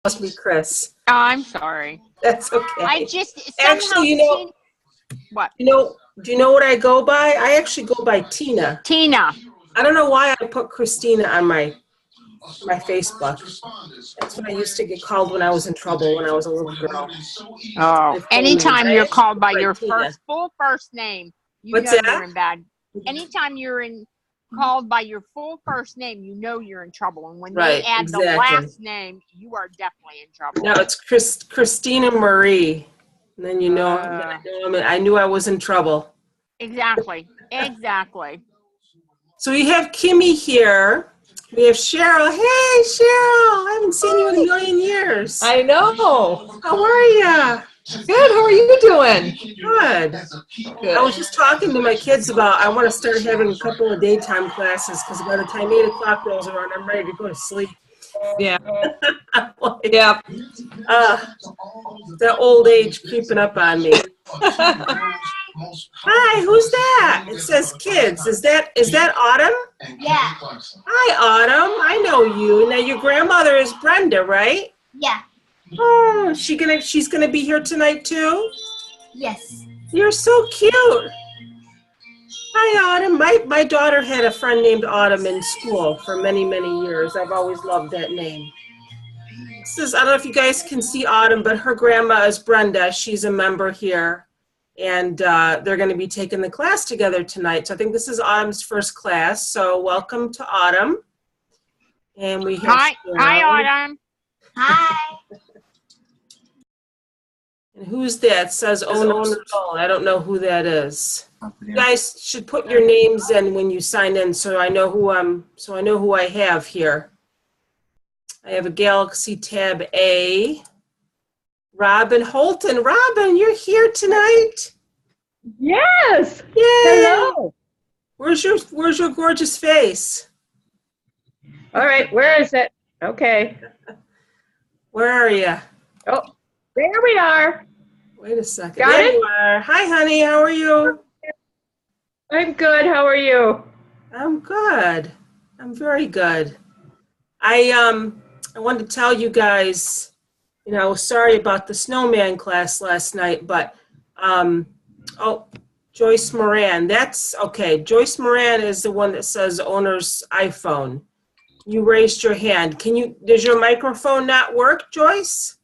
must be Chris. Oh, I'm sorry. That's okay. I just somehow Actually, what? Do you know what I go by? I actually go by Tina. Tina. I don't know why I put Christina on my Facebook. That's what I used to get called when I was in trouble when I was a little girl. Oh, anytime you're called by your Tina. full first name, you What's know that? you're in bad. Anytime you're called by your full first name, you know you're in trouble. And when they add the last name, you are definitely in trouble. No, it's Christina Marie. And then you know, I knew I was in trouble. Exactly. Exactly. So we have Kimmy here. We have Cheryl. Hey, Cheryl. I haven't seen you in a million years. I know. How are you? Good. How are you doing? Good. I was just talking to my kids about I want to start having a couple of daytime classes because by the time 8 o'clock rolls around, I'm ready to go to sleep. Yeah. Like, yeah. That old age creeping up on me. Hi, who's that? It says kids. Is that Autumn? Yeah. Hi, Autumn. I know you. Now your grandmother is Brenda, right? Yeah. Oh, she's gonna be here tonight too? Yes. You're so cute. Hi, Autumn. My daughter had a friend named Autumn in school for many, many years. I've always loved that name. I don't know if you guys can see Autumn, but her grandma is Brenda. She's a member here. And they're going to be taking the class together tonight. So I think this is Autumn's first class. So welcome to Autumn. And we have Hi, Autumn. Hi. And who's that? It says owner. I don't know who that is. You guys should put your names in when you sign in, so I know who I have here. I have a Galaxy Tab A. Robin Holton. Robin, you're here tonight? Yes. Yay. Hello. Where's your gorgeous face? All right, where is it? Okay. Where are you? Oh, there we are. Wait a second. Got there it? you are. Hi, honey. How are you? I'm good. How are you? I'm good. I'm very good. I wanted to tell you guys, I was sorry about the snowman class last night, but Joyce Moran. That's okay. Joyce Moran is the one that says owner's iPhone. You raised your hand. Does your microphone not work, Joyce?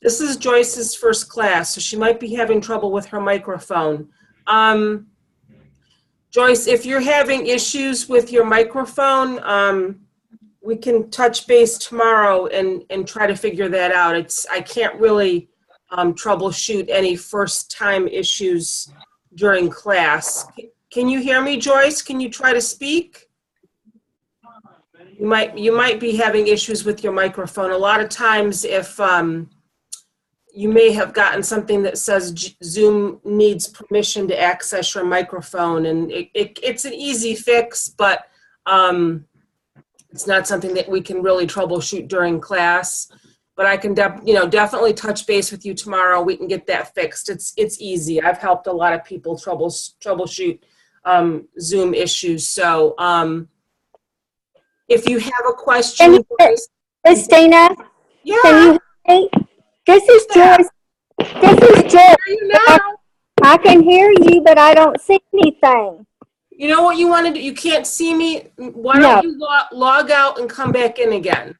This is Joyce's first class, so she might be having trouble with her microphone. Joyce, if you're having issues with your microphone, we can touch base tomorrow and try to figure that out. I can't really troubleshoot any first time issues during class. Can you hear me, Joyce? Can you try to speak? You might be having issues with your microphone. A lot of times if you may have gotten something that says Zoom needs permission to access your microphone, and it's an easy fix, but it's not something that we can really troubleshoot during class. But I can definitely touch base with you tomorrow. We can get that fixed. It's easy. I've helped a lot of people troubleshoot Zoom issues. So if you have a question, Christina, yeah. Can you hear me? This is Joyce. This is Joyce. I can hear you, but I don't see anything. You know what you want to do? You can't see me. Why don't you log out and come back in again?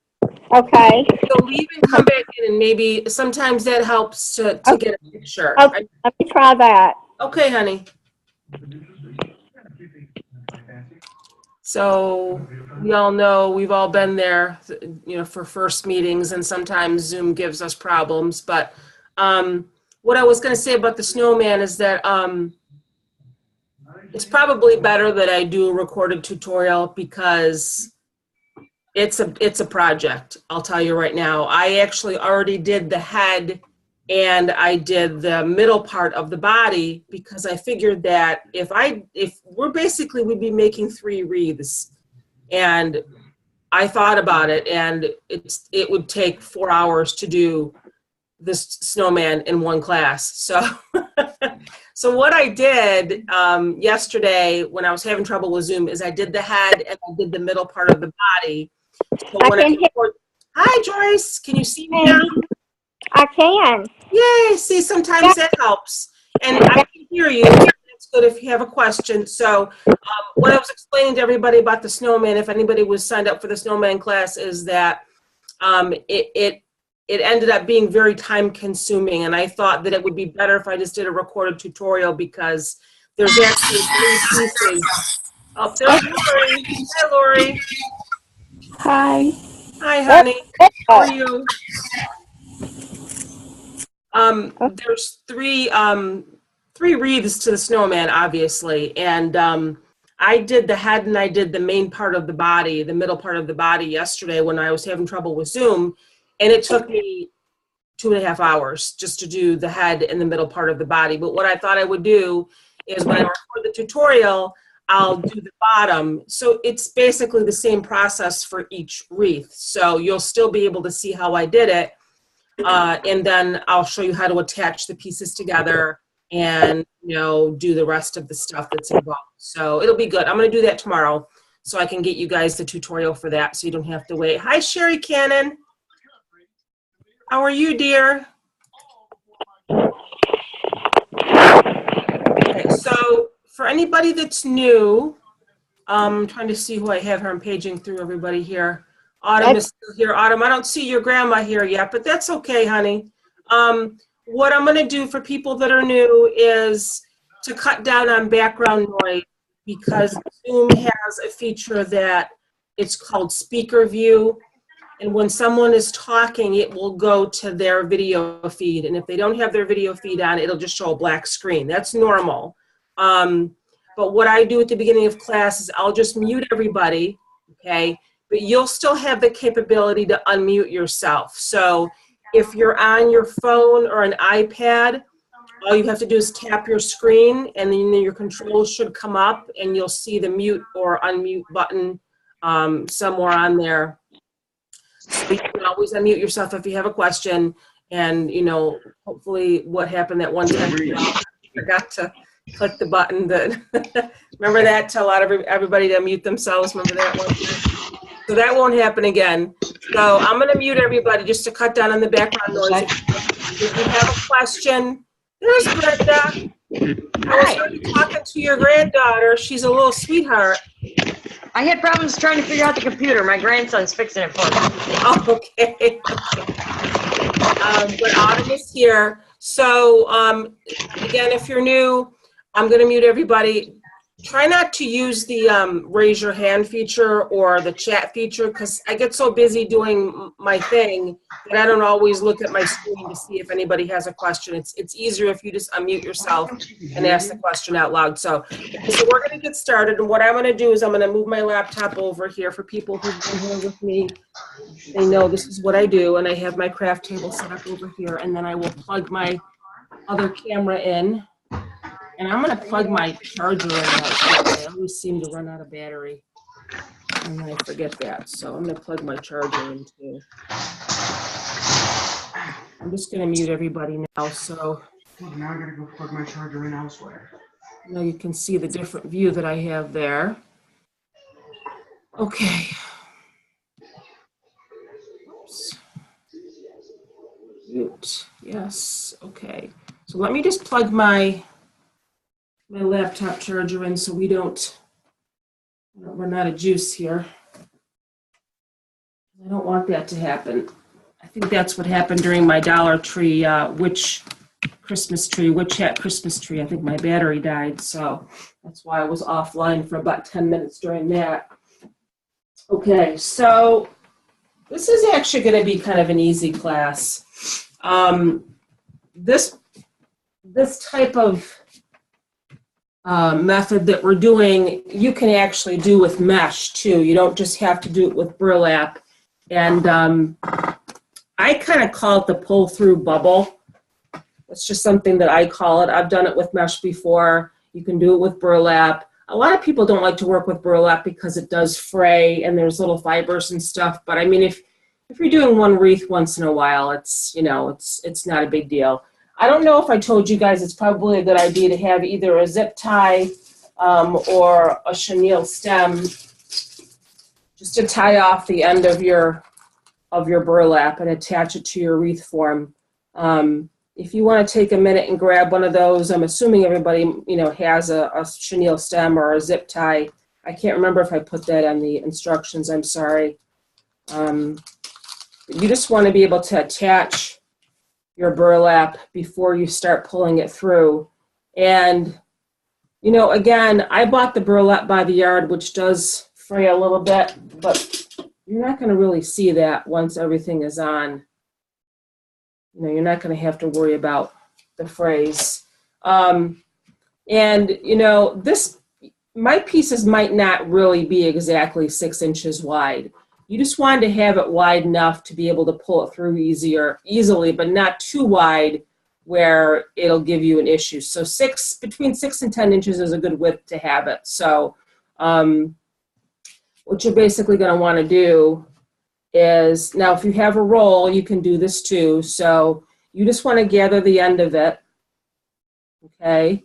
Okay. So leave and come back in, and maybe sometimes that helps to get a picture. Okay, let me try that. Okay, honey. So we all know, we've all been there, for first meetings, and sometimes Zoom gives us problems. But what I was going to say about the snowman is that it's probably better that I do a recorded tutorial because it's a project. I'll tell you right now. I actually already did the head and I did the middle part of the body because I figured that we'd be making 3 wreaths, and I thought about it, and it would take 4 hours to do this snowman in one class. So what I did yesterday when I was having trouble with Zoom is I did the head and I did the middle part of the body. So Hi, Joyce. Can you see me now? I can. Yay. See, sometimes that helps. And I can hear you. It's good if you have a question. So what I was explaining to everybody about the snowman, if anybody was signed up for the snowman class, is that it ended up being very time consuming. And I thought that it would be better if I just did a recorded tutorial because there's actually 3 pieces. Oh, there's Lori. Hi, Lori. Hi. Hi, honey. How are you? There's three wreaths to the snowman, obviously, and I did the head and I did the main part of the body, the middle part of the body yesterday when I was having trouble with Zoom, and it took me 2.5 hours just to do the head and the middle part of the body. But what I thought I would do is when I record the tutorial, I'll do the bottom. So it's basically the same process for each wreath. So you'll still be able to see how I did it. And then I'll show you how to attach the pieces together and, do the rest of the stuff that's involved. So it'll be good. I'm going to do that tomorrow so I can get you guys the tutorial for that so you don't have to wait. Hi, Sherry Cannon. How are you, dear? Okay, so for anybody that's new, I'm trying to see who I have here. I'm paging through everybody here. Autumn is still here. Autumn, I don't see your grandma here yet, but that's okay, honey. What I'm going to do for people that are new is to cut down on background noise because Zoom has a feature that it's called speaker view. And when someone is talking, it will go to their video feed. And if they don't have their video feed on, it'll just show a black screen. That's normal. But what I do at the beginning of class is I'll just mute everybody, okay? But you'll still have the capability to unmute yourself. So if you're on your phone or an iPad, all you have to do is tap your screen and then your controls should come up and you'll see the mute or unmute button somewhere on there. So you can always unmute yourself if you have a question. And, hopefully what happened that one time, I forgot to click the button. Remember that? Tell everybody to mute themselves. Remember that one time? So that won't happen again. So I'm going to mute everybody just to cut down on the background noise. If you have a question, there's Brenda. I was already talking to your granddaughter. She's a little sweetheart. I had problems trying to figure out the computer. My grandson's fixing it for me. Oh, okay. But Autumn is here. So again, if you're new, I'm going to mute everybody. Try not to use the raise your hand feature or the chat feature because I get so busy doing my thing that I don't always look at my screen to see if anybody has a question. It's easier if you just unmute yourself and ask the question out loud. So we're going to get started. And what I'm going to do is I'm going to move my laptop over here for people who've been here with me. They know this is what I do. And I have my craft table set up over here. And then I will plug my other camera in. And I'm going to plug my charger in. I always seem to run out of battery. And I forget that. So I'm going to plug my charger in too. I'm just going to mute everybody now. So now I got to go plug my charger in elsewhere. Now you can see the different view that I have there. Okay. Oops. Mute. Yes. Okay. So let me just plug my laptop charger in so we don't run out of juice here. I don't want that to happen. I think that's what happened during my Dollar Tree, Witch Hat Christmas tree. I think my battery died, so that's why I was offline for about 10 minutes during that. Okay, so this is actually going to be kind of an easy class. This type of method that we're doing, you can actually do with mesh too. You don't just have to do it with burlap. And I kind of call it the pull-through bubble. It's just something that I call it. I've done it with mesh before. You can do it with burlap. A lot of people don't like to work with burlap because it does fray and there's little fibers and stuff. But I mean, if you're doing one wreath once in a while, it's not a big deal. I don't know if I told you guys it's probably a good idea to have either a zip tie or a chenille stem just to tie off the end of your of your burlap and attach it to your wreath form. If you want to take a minute and grab one of those, I'm assuming everybody, has a chenille stem or a zip tie. I can't remember if I put that on the instructions, I'm sorry. You just want to be able to attach your burlap before you start pulling it through. And, again, I bought the burlap by the yard, which does fray a little bit, but you're not going to really see that once everything is on. You're not going to have to worry about the frays. My pieces might not really be exactly 6 inches wide. You just wanted to have it wide enough to be able to pull it through easily, but not too wide where it'll give you an issue. So between 6 and 10 inches is a good width to have it. So what you're basically going to want to do is, now if you have a roll, you can do this too. So you just want to gather the end of it, okay?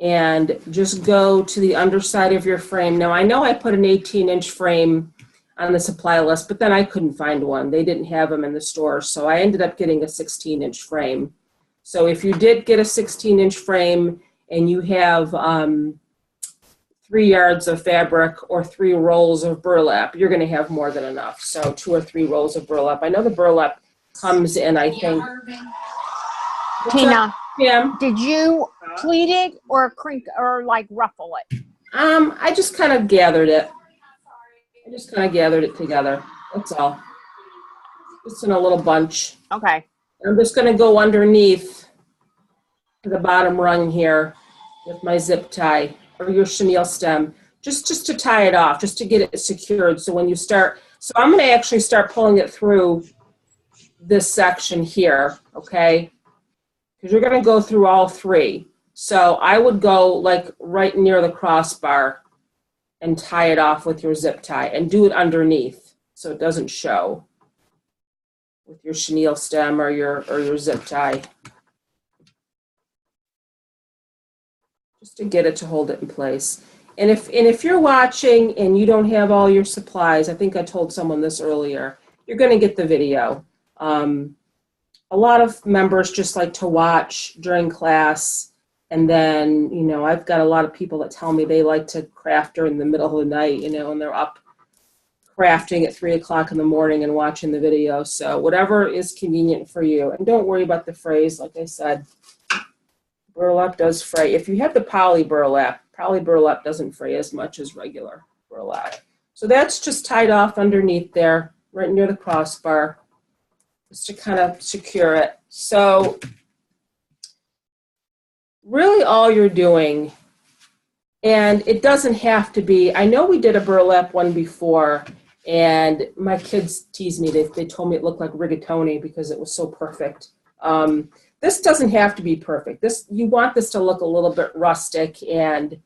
And just go to the underside of your frame. Now I know I put an 18-inch frame on the supply list, but then I couldn't find one. They didn't have them in the store, so I ended up getting a 16-inch frame. So if you did get a 16-inch frame and you have 3 yards of fabric or 3 rolls of burlap, you're going to have more than enough. So 2 or 3 rolls of burlap. I know the burlap comes in, I think. Tina, Pam? did you pleat it or ruffle it? I just kind of gathered it. I just kind of gathered it together. That's all. Just in a little bunch. Okay. I'm just going to go underneath to the bottom rung here with my zip tie or your chenille stem, just to tie it off, just to get it secured. So when you start, so I'm going to actually start pulling it through this section here, okay? Because you're going to go through all 3. So I would go like right near the crossbar and tie it off with your zip tie and do it underneath so it doesn't show with your chenille stem or your zip tie. Just to get it to hold it in place. And if you're watching and you don't have all your supplies, I think I told someone this earlier, you're going to get the video. A lot of members just like to watch during class. And then, I've got a lot of people that tell me they like to craft during the middle of the night, and they're up crafting at 3 o'clock in the morning and watching the video. So whatever is convenient for you. And don't worry about the frays. Like I said, burlap does fray. If you have the poly burlap doesn't fray as much as regular burlap. So that's just tied off underneath there, right near the crossbar, just to kind of secure it. So really all you're doing, and it doesn't have to be, I know we did a burlap one before, and my kids teased me. They told me it looked like rigatoni because it was so perfect. This doesn't have to be perfect. You want this to look a little bit rustic and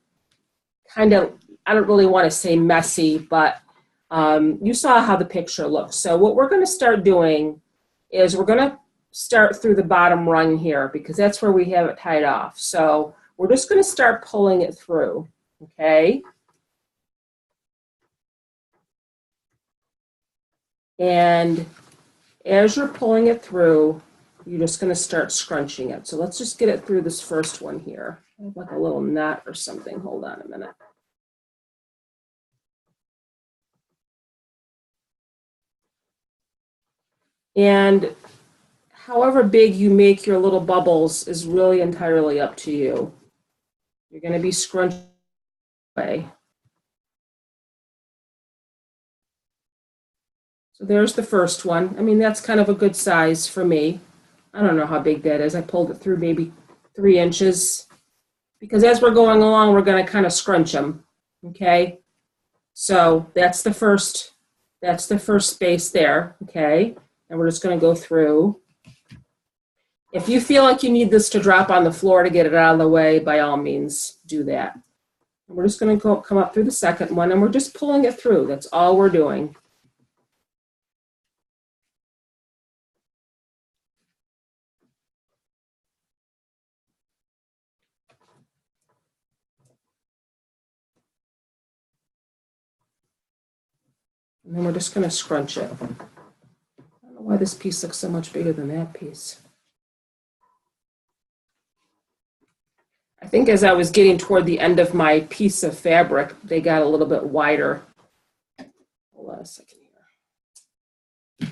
kind of, I don't really want to say messy, but you saw how the picture looks. So what we're going to start doing is we're going to start through the bottom rung here because that's where we have it tied off. So we're just going to start pulling it through, okay? And as you're pulling it through, you're just going to start scrunching it. So let's just get it through this first one here. I have like a little knot or something. Hold on a minute. And however big you make your little bubbles is really entirely up to you. You're going to be scrunching away. So there's the first one. I mean, that's kind of a good size for me. I don't know how big that is. I pulled it through maybe 3 inches because as we're going along, we're going to kind of scrunch them. Okay. So that's the first space there. Okay. And we're just going to go through. If you feel like you need this to drop on the floor to get it out of the way, by all means, do that. And we're just going to come up through the second one, and we're just pulling it through. That's all we're doing. And then we're just going to scrunch it. why this piece looks so much bigger than that piece. I think as I was getting toward the end of my piece of fabric, they got a little bit wider. Hold on a second here.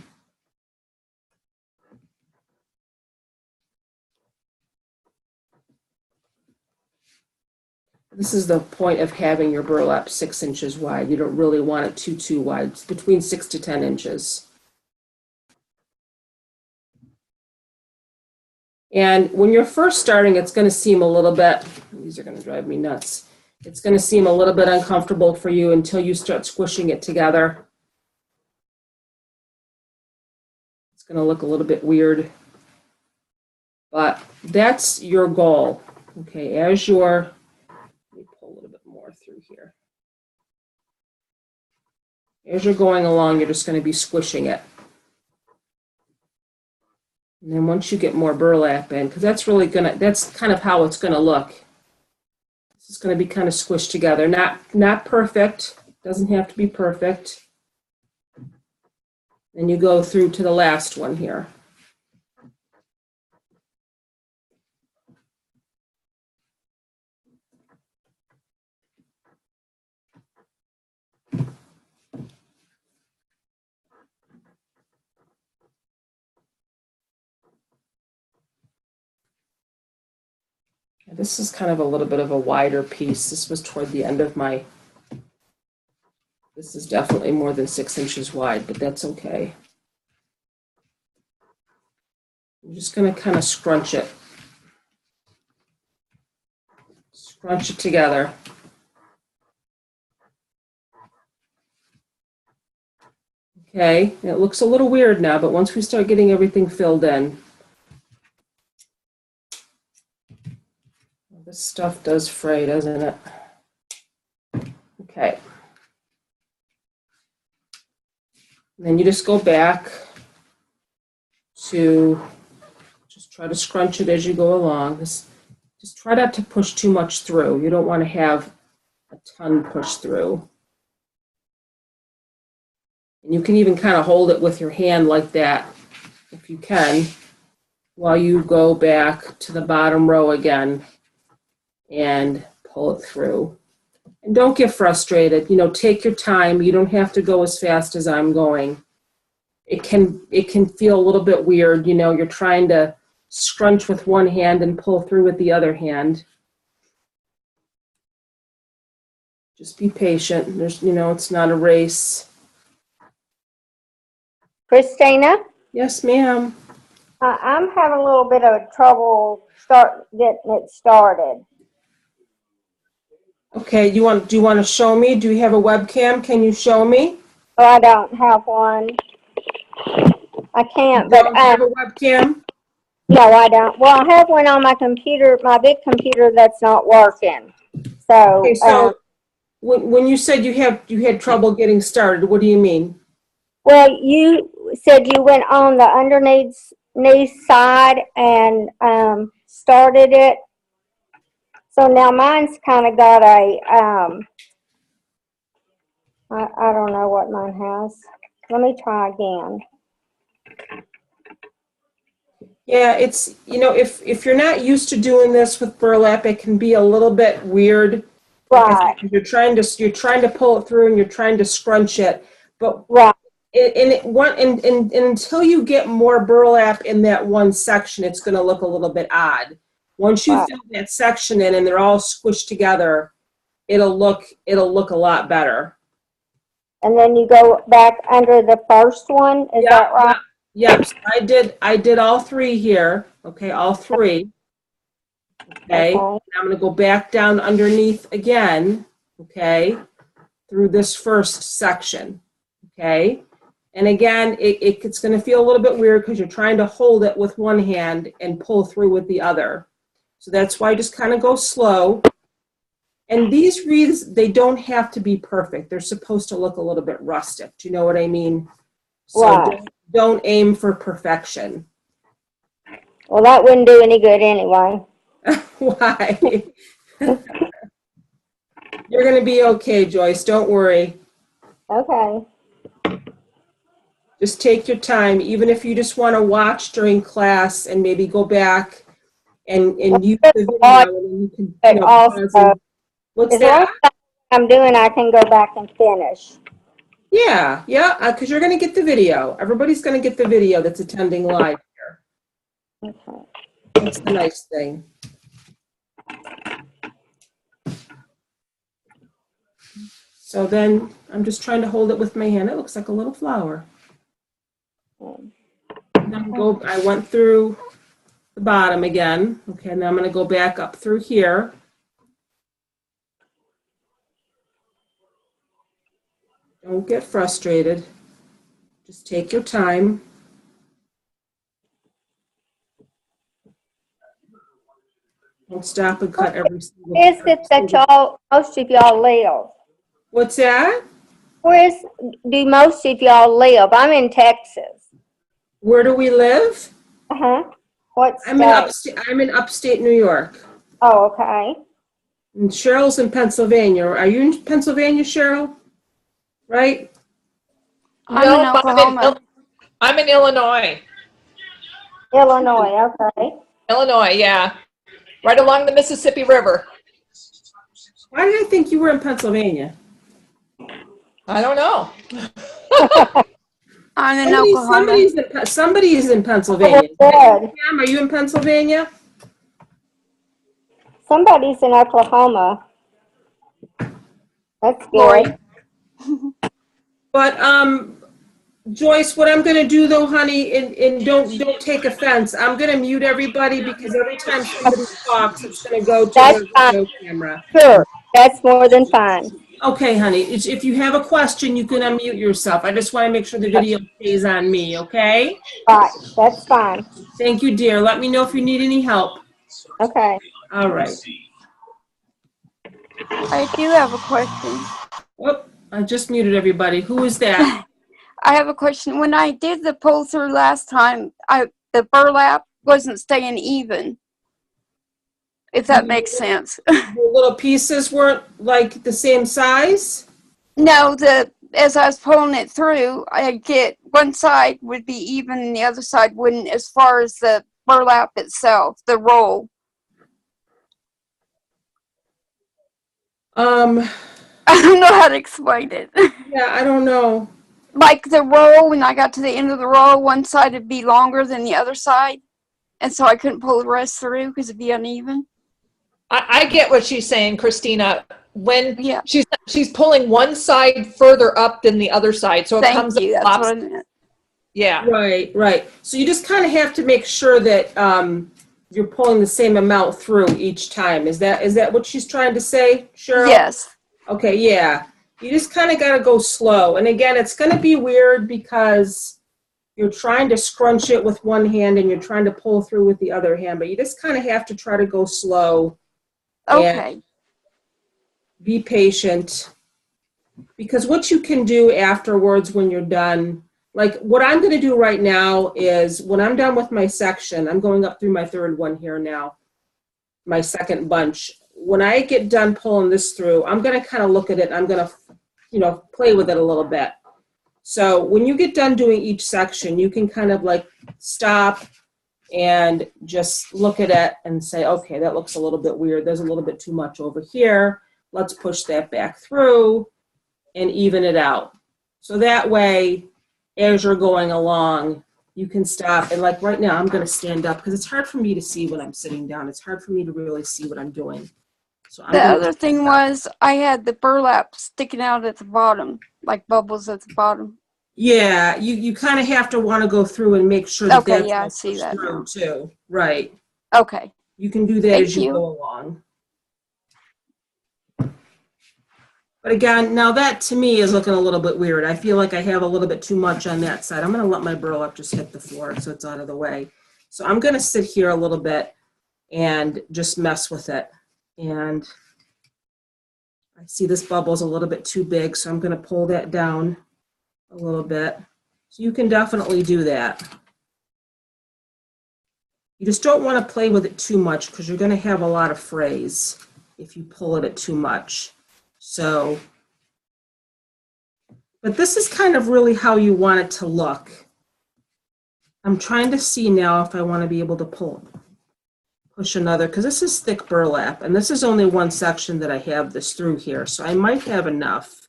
This is the point of having your burlap 6 inches wide. You don't really want it too wide. It's between 6 to 10 inches. And when you're first starting, it's going to seem a little bit, these are going to drive me nuts. It's going to seem a little bit uncomfortable for you until you start squishing it together. It's going to look a little bit weird, but that's your goal. Okay, as you're, let me pull a little bit more through here. As you're going along, you're just going to be squishing it. And then once you get more burlap in, because that's really gonna, that's kind of how it's gonna look. This is gonna be kind of squished together. Not perfect, doesn't have to be perfect. Then you go through to the last one here. This is kind of a little bit of a wider piece. This was toward the end of my, this is definitely more than 6 inches wide, but that's okay. I'm just going to kind of scrunch it. Scrunch it together. Okay, it looks a little weird now, but once we start getting everything filled in, this stuff does fray, doesn't it? Okay. And then you just go back to just try to scrunch it as you go along. Just try not to push too much through. You don't want to have a ton pushed through. And you can even kind of hold it with your hand like that, if you can, while you go back to the bottom row again and pull it through. And don't get frustrated. You know, take your time. You don't have to go as fast as I'm going. It can feel a little bit weird. You know, you're trying to scrunch with one hand and pull through with the other hand. Just be patient. There's, you know, it's not a race. Christina, Yes, ma'am. I'm having a little bit of trouble getting it started. Okay, do you want to show me? Do you have a webcam? Can you show me? Oh, I don't have one. I can't, You but don't have a webcam? no, I don't. Well, I have one on my computer, my big computer that's not working. So, Okay, so when you said you had trouble getting started, what do you mean? well, you said you went on the underneath side and started it. So now mine's kind of got a, I don't know what mine has. Let me try again. Yeah, it's, you know, if you're not used to doing this with burlap, it can be a little bit weird. Right. Because you're trying to pull it through and you're trying to scrunch it, but Right. and until you get more burlap in that one section, it's going to look a little bit odd. Once you fill that section in and they're all squished together, it'll look a lot better. And then you go back under the first one, is that right? Yep. So I did all three here. Okay, all three. Okay. Okay. I'm going to go back down underneath again. Okay, through this first section. Okay. And again, it's going to feel a little bit weird because you're trying to hold it with one hand and pull through with the other. So that's why I just kind of go slow. And these wreaths, they don't have to be perfect. They're supposed to look a little bit rustic. Do you know what I mean? So Right. don't aim for perfection. Well, that wouldn't do any good anyway. Why? You're going to be okay, Joyce. Don't worry. Okay. Just take your time, even if you just want to watch during class and maybe go back and use the video and then you can, But pause also, and- what's as long that? as I'm doing, I can go back and finish. Yeah, because you're going to get the video. Everybody's going to get the video that's attending live here. Okay. That's the nice thing. So then I'm just trying to hold it with my hand. It looks like a little flower. And then I went through the bottom again. Okay, and then I'm going to go back up through here. Don't get frustrated. Just take your time. Don't stop and cut every single. Where is it that most of y'all live? What's that? Where do most of y'all live? I'm in Texas. Where do we live? Uh-huh. What I'm state? in upstate New York. Oh, okay. And Cheryl's in Pennsylvania. Are you in Pennsylvania, Cheryl? Right? I'm in Oklahoma. I'm in Illinois. Illinois, okay. Illinois, yeah. Right along the Mississippi River. Why did I think you were in Pennsylvania? I don't know. I'm in Oklahoma. Somebody is in Pennsylvania. Oh, good. Pam, are you in Pennsylvania? Somebody's in Oklahoma. That's Lori. good. But Joyce, what I'm going to do though, honey, and don't take offense, I'm going to mute everybody because every time somebody talks, it's going to go to That's the fine. video camera. Sure, that's more than fine. Okay, honey. If you have a question, you can unmute yourself. I just want to make sure the video stays on me, okay? Right, that's fine. Thank you, dear. Let me know if you need any help. Okay. All right. I do have a question. Whoop, I just muted everybody. Who is that? I have a question. When I did the pull through last time, the burlap wasn't staying even. If that makes sense. The little pieces weren't like the same size? No, as I was pulling it through, I get one side would be even and the other side wouldn't, as far as the burlap itself, the roll. I I don't know how to explain it. Yeah, I don't know. Like the roll, when I got to the end of the roll, one side would be longer than the other side. And so I couldn't pull the rest through because it'd be uneven. I get what she's saying, Christina. When Yeah. she's pulling one side further up than the other side, so it comes Thank you. up. That's what I meant. Yeah. Right. So you just kind of have to make sure that you're pulling the same amount through each time. Is that what she's trying to say, Cheryl? Yes. Okay, yeah. You just kind of got to go slow. And again, it's going to be weird because you're trying to scrunch it with one hand and you're trying to pull through with the other hand, but you just kind of have to try to go slow. Okay. And be patient. Because what you can do afterwards when you're done, like what I'm going to do right now is when I'm done with my section, I'm going up through my third one here now, my second bunch. When I get done pulling this through, I'm going to kind of look at it. I'm going to, play with it a little bit. So when you get done doing each section, you can kind of like stop and just look at it and say, okay, that looks a little bit weird. There's a little bit too much over here. Let's push that back through and even it out. So that way, as you're going along, you can stop. And like right now, I'm going to stand up because it's hard for me to see when I'm sitting down. It's hard for me to really see what I'm doing. So The other thing was I had the burlap sticking out at the bottom, like bubbles at the bottom. Yeah, you kind of have to want to go through and make sure that Okay, that's yeah, all I see pushed that through now. too. Right. Okay. You can do that Thank as you you. go along. But again, now that to me is looking a little bit weird. I feel like I have a little bit too much on that side. I'm going to let my burlap just hit the floor so it's out of the way. So I'm going to sit here a little bit and just mess with it. And I see this bubble's a little bit too big, so I'm going to pull that down a little bit. So you can definitely do that. You just don't want to play with it too much because you're going to have a lot of frays if you pull it too much. So But this is kind of really how you want it to look. I'm trying to see now if I want to be able to push another, because this is thick burlap, and this is only one section that I have this through here, so I might have enough.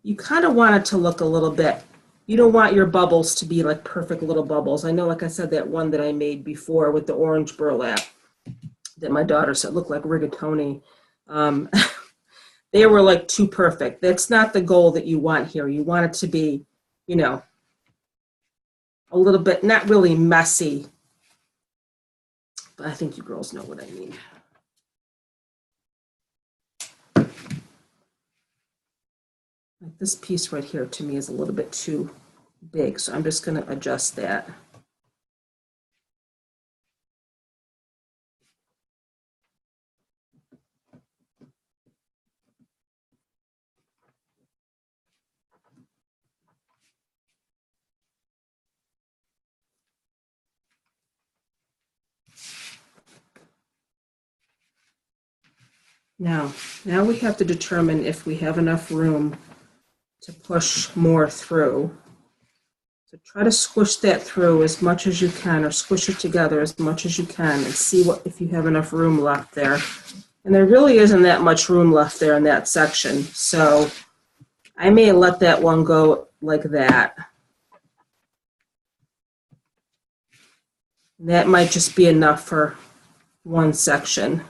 You kind of want it to look a little bit, you don't want your bubbles to be like perfect little bubbles. I know, like I said, that one that I made before with the orange burlap that my daughter said looked like rigatoni. They were like too perfect. That's not the goal that you want here. You want it to be, you know, a little bit, not really messy, but I think you girls know what I mean. Like this piece right here to me is a little bit too big, so I'm just going to adjust that. Now we have to determine if we have enough room to push more through. So try to squish that through as much as you can, or squish it together as much as you can, and see if you have enough room left there. And there really isn't that much room left there in that section, so I may let that one go like that. That might just be enough for one section.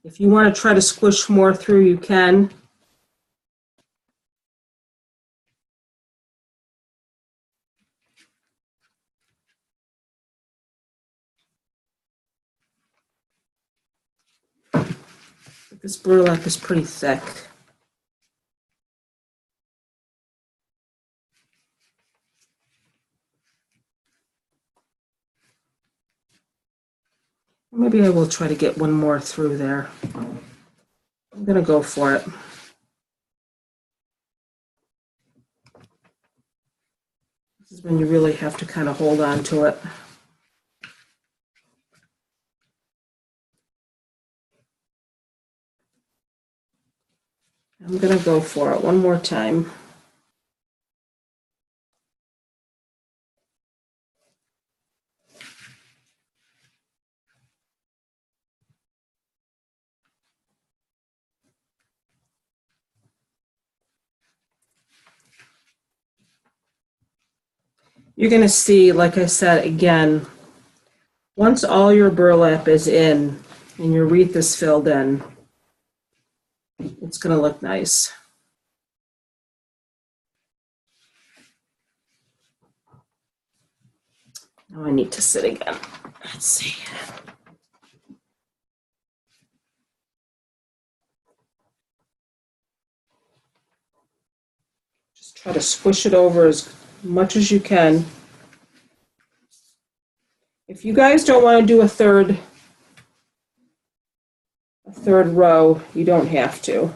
If you want to try to squish more through, you can. But this burlap is pretty thick. Maybe I will try to get one more through there. I'm going to go for it. This is when you really have to kind of hold on to it. I'm going to go for it one more time. You're going to see, like I said, again, once all your burlap is in and your wreath is filled in, it's going to look nice. Now I need to sit again. Let's see. Just try to squish it over as much as you can. If you guys don't want to do a third row, you don't have to,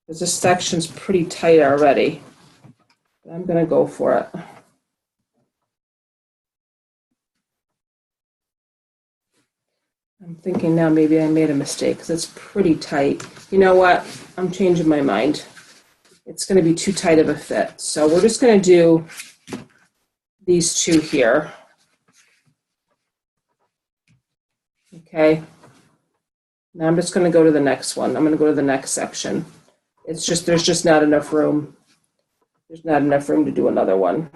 because this section's pretty tight already. But I'm going to go for it. I'm thinking now maybe I made a mistake because it's pretty tight. You know what? I'm changing my mind. It's going to be too tight of a fit. So we're just going to do these two here. Okay. Now I'm just going to go to the next one. I'm going to go to the next section. It's just, there's just not enough room. There's not enough room to do another one.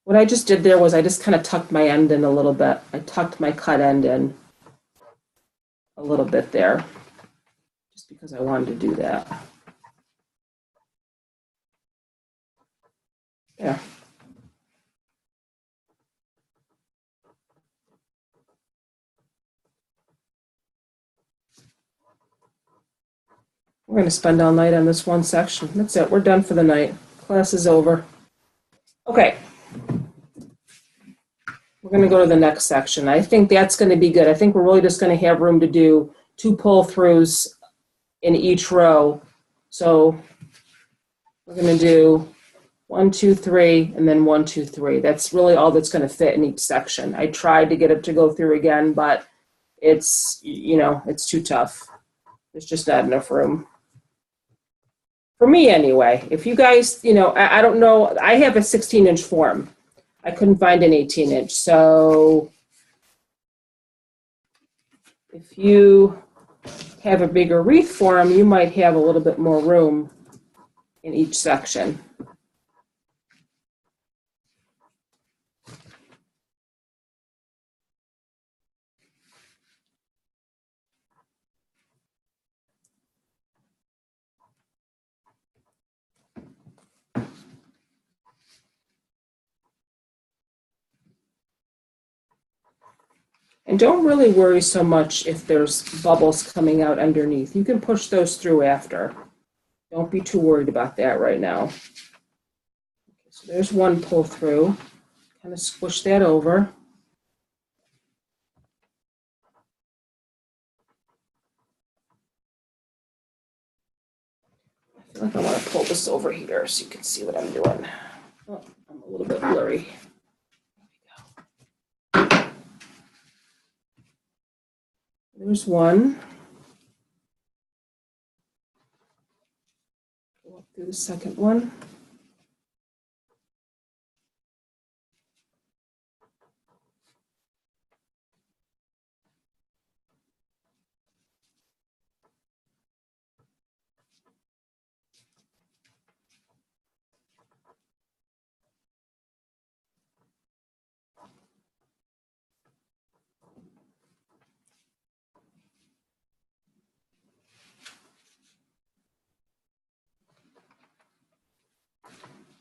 What I just did there was I just kind of tucked my end in a little bit. I tucked my cut end in a little bit there, just because I wanted to do that. There. We're going to spend all night on this one section. That's it. We're done for the night. Class is over. Okay. We're going to go to the next section. I think that's going to be good. I think we're really just going to have room to do 2 pull-throughs in each row. So we're going to do 1, 2, 3, and then 1, 2, 3. That's really all that's going to fit in each section. I tried to get it to go through again, but it's, you know, it's too tough. There's just not enough room. For me anyway. If you guys, you know, I don't know, I have a 16-inch form. I couldn't find an 18-inch. So if you have a bigger wreath form, you might have a little bit more room in each section. And don't really worry so much if there's bubbles coming out underneath. You can push those through after. Don't be too worried about that right now. Okay, so there's one pull through. Kind of squish that over. I feel like I want to pull this over here so you can see what I'm doing. Oh, I'm a little bit blurry. There's one. Go up through the second one.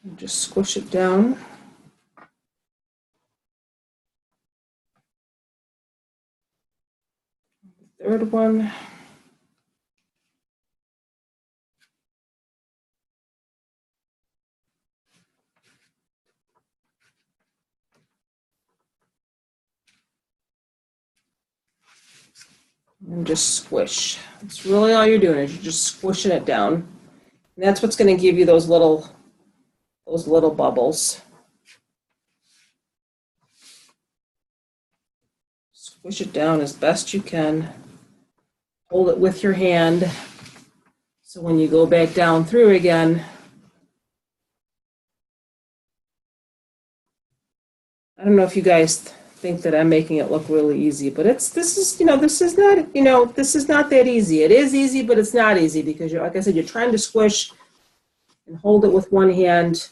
And just squish it down. The third one. And just squish. That's really all you're doing is you're just squishing it down. And that's what's going to give you those little bubbles. Squish it down as best you can. Hold it with your hand. So when you go back down through again, I don't know if you guys think that I'm making it look really easy, but this is not that easy. It is easy, but it's not easy because you're, like I said, you're trying to squish and hold it with one hand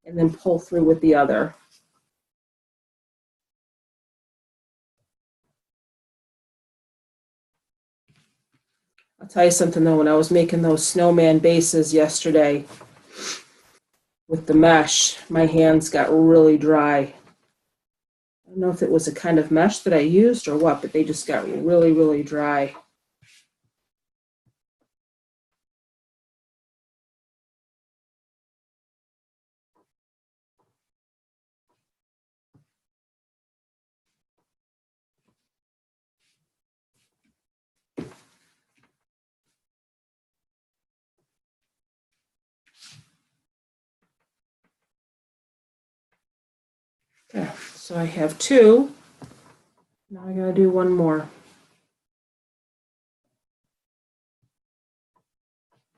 and then pull through with the other. I'll tell you something though, when I was making those snowman bases yesterday with the mesh, my hands got really dry. I don't know if it was a kind of mesh that I used or what, but they just got really, really dry. Okay, so I have two. Now I gotta do one more.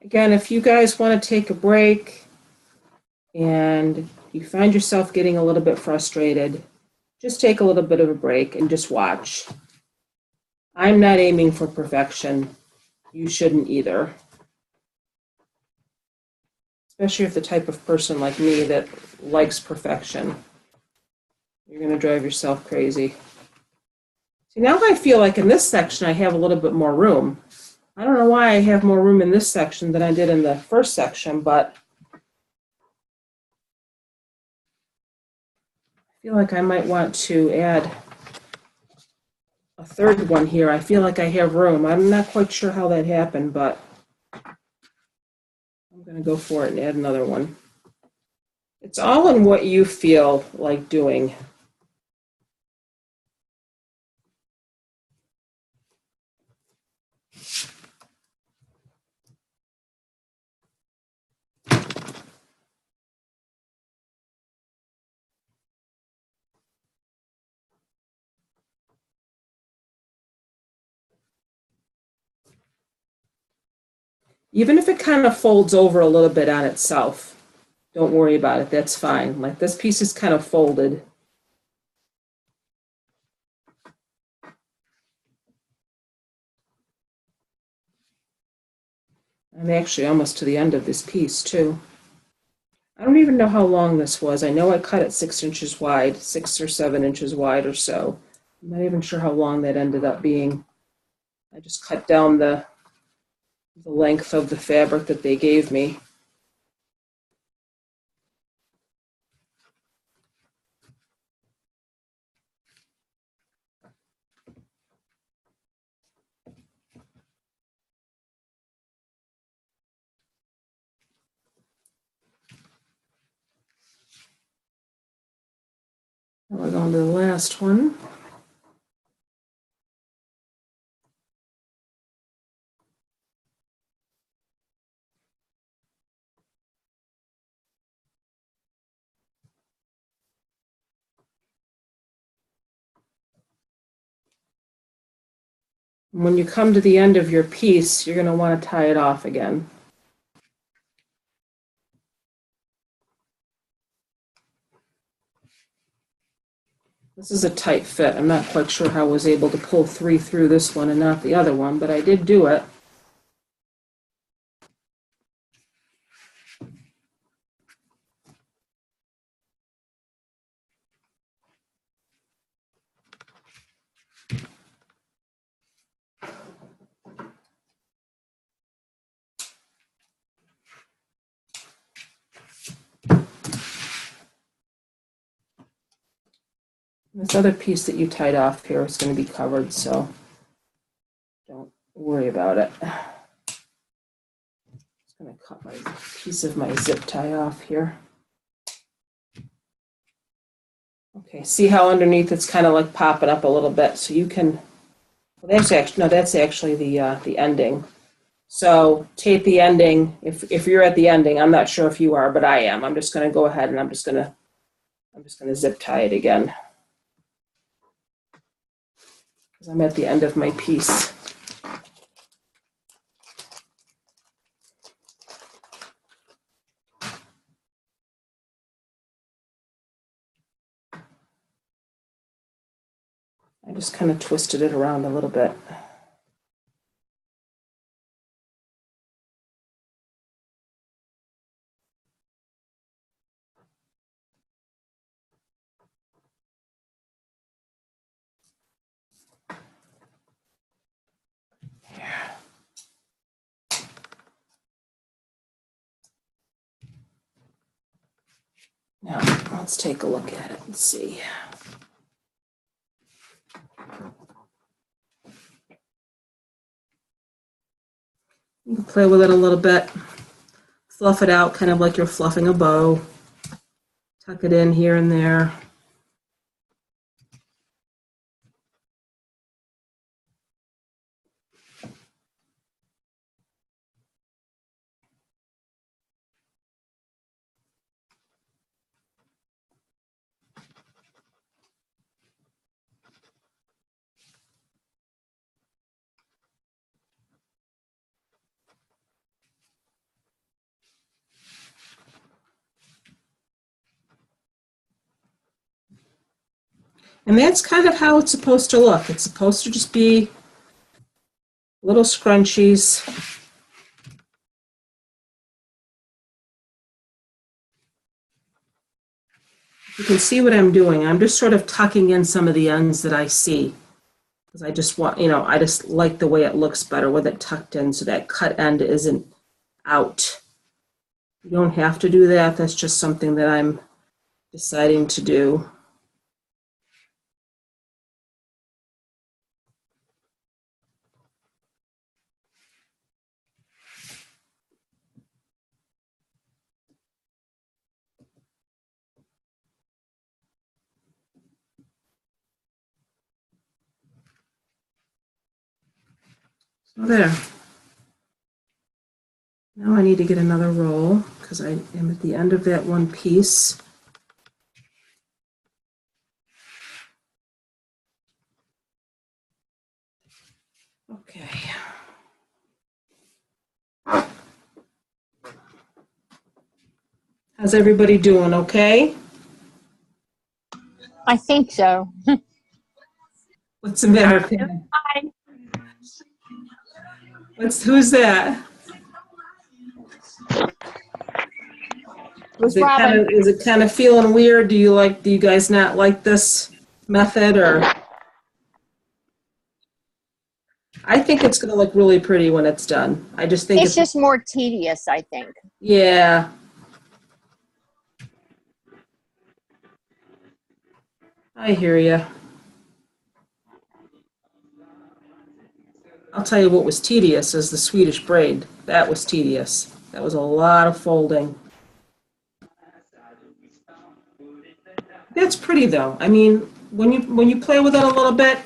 Again, if you guys want to take a break and you find yourself getting a little bit frustrated, just take a little bit of a break and just watch. I'm not aiming for perfection. You shouldn't either. Especially if the type of person like me that likes perfection. You're going to drive yourself crazy. See, now I feel like in this section I have a little bit more room. I don't know why I have more room in this section than I did in the first section, but I feel like I might want to add a third one here. I feel like I have room. I'm not quite sure how that happened, but I'm going to go for it and add another one. It's all in what you feel like doing. Even if it kind of folds over a little bit on itself, don't worry about it, that's fine. Like this piece is kind of folded. I'm actually almost to the end of this piece too. I don't even know how long this was. I know I cut it 6 inches wide, 6 or 7 inches wide or so. I'm not even sure how long that ended up being. I just cut down the length of the fabric that they gave me. Now we're going to the last one. When you come to the end of your piece, you're going to want to tie it off again. This is a tight fit. I'm not quite sure how I was able to pull 3 through this one and not the other one, but I did do it. This other piece that you tied off here is going to be covered, so don't worry about it. Just going to cut my piece of my zip tie off here. Okay, see how underneath it's kind of like popping up a little bit, so you can. Well, that's actually the ending. So tape the ending. If you're at the ending, I'm not sure if you are, but I am. I'm just going to go ahead and I'm just going to zip tie it again. I'm at the end of my piece. I just kind of twisted it around a little bit. Now, let's take a look at it and see. You can play with it a little bit, fluff it out kind of like you're fluffing a bow. Tuck it in here and there. And that's kind of how it's supposed to look. It's supposed to just be little scrunchies. You can see what I'm doing. I'm just sort of tucking in some of the ends that I see. Because I just want, I just like the way it looks better with it tucked in so that cut end isn't out. You don't have to do that. That's just something that I'm deciding to do. So there. Now I need to get another roll because I am at the end of that one piece. Okay. How's everybody doing? Okay? I think so. What's the matter, Pam? Who's that? Who's Robin? Is it kind of feeling weird? Do you guys not like this method, or? I think it's going to look really pretty when it's done. I just think It's just more tedious, I think. Yeah. I hear you. I'll tell you what was tedious is the Swedish braid. That was tedious. That was a lot of folding. That's pretty though. I mean, when you play with it a little bit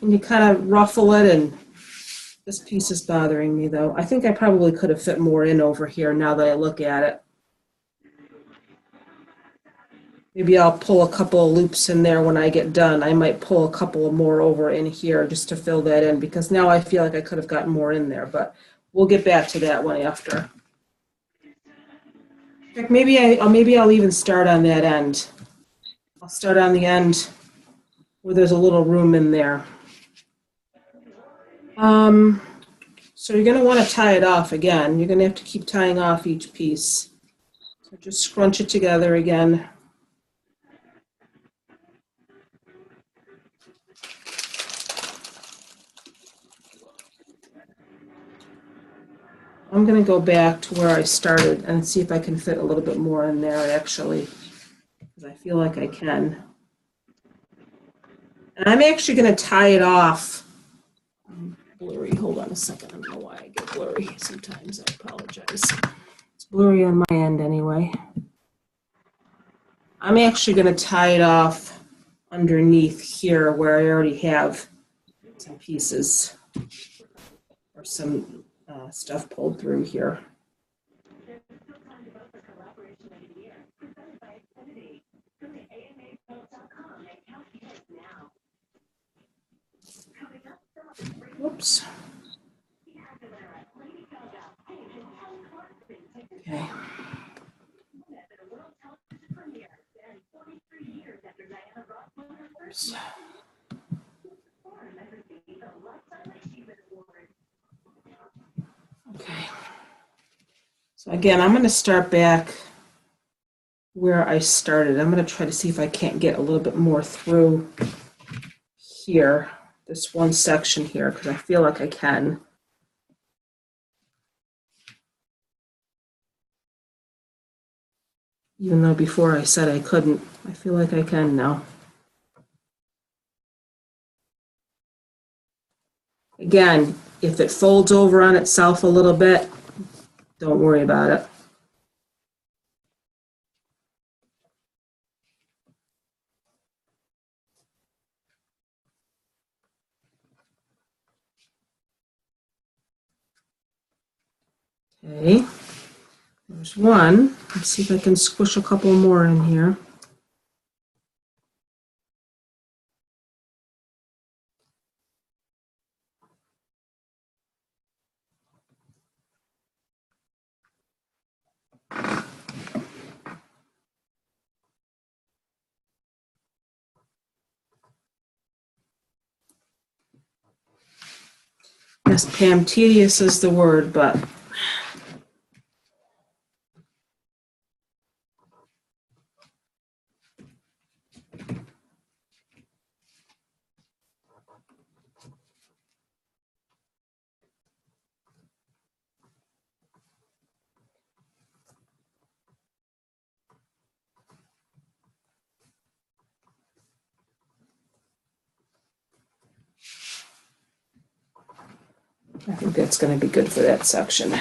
and you kind of ruffle it, and this piece is bothering me though. I think I probably could have fit more in over here now that I look at it. Maybe I'll pull a couple of loops in there when I get done. I might pull a couple more over in here just to fill that in, because now I feel like I could have gotten more in there, but we'll get back to that one after. In fact, maybe I'll even start on that end. I'll start on the end where there's a little room in there. So you're going to want to tie it off again. You're going to have to keep tying off each piece. So just scrunch it together again. I'm going to go back to where I started and see if I can fit a little bit more in there, actually, because I feel like I can. And I'm actually going to tie it off. Blurry. Hold on a second. I don't know why I get blurry sometimes. I apologize. It's blurry on my end anyway. I'm actually going to tie it off underneath here where I already have some pieces or some stuff pulled through here. Whoops. Okay. Oops. Okay. So again, I'm going to start back where I started. I'm going to try to see if I can't get a little bit more through here, this one section here, because I feel like I can. Even though before I said I couldn't, I feel like I can now. Again, if it folds over on itself a little bit, don't worry about it. Okay, there's one. Let's see if I can squish a couple more in here. Yes, Pam, tedious is the word, but I think that's going to be good for that section.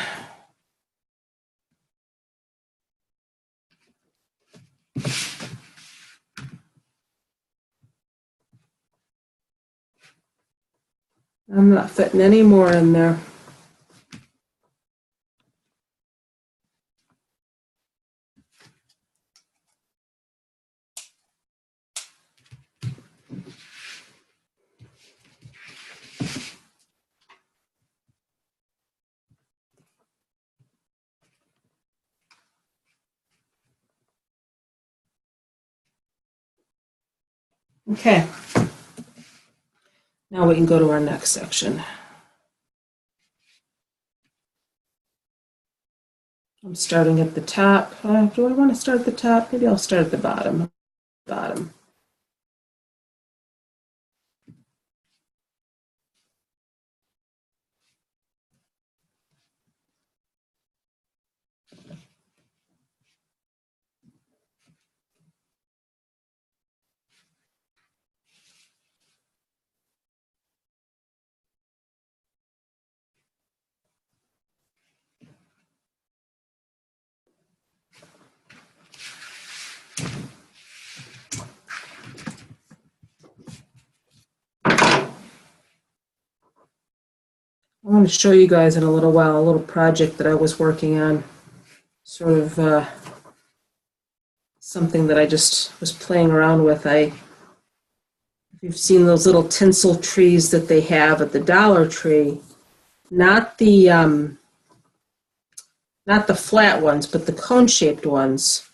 I'm not fitting any more in there. Okay. Now we can go to our next section. I'm starting at the top. Do I want to start at the top? Maybe I'll start at the bottom. Bottom. I want to show you guys in a little while a little project that I was working on, sort of something that I just was playing around with. If you've seen those little tinsel trees that they have at the Dollar Tree, not the flat ones, but the cone-shaped ones.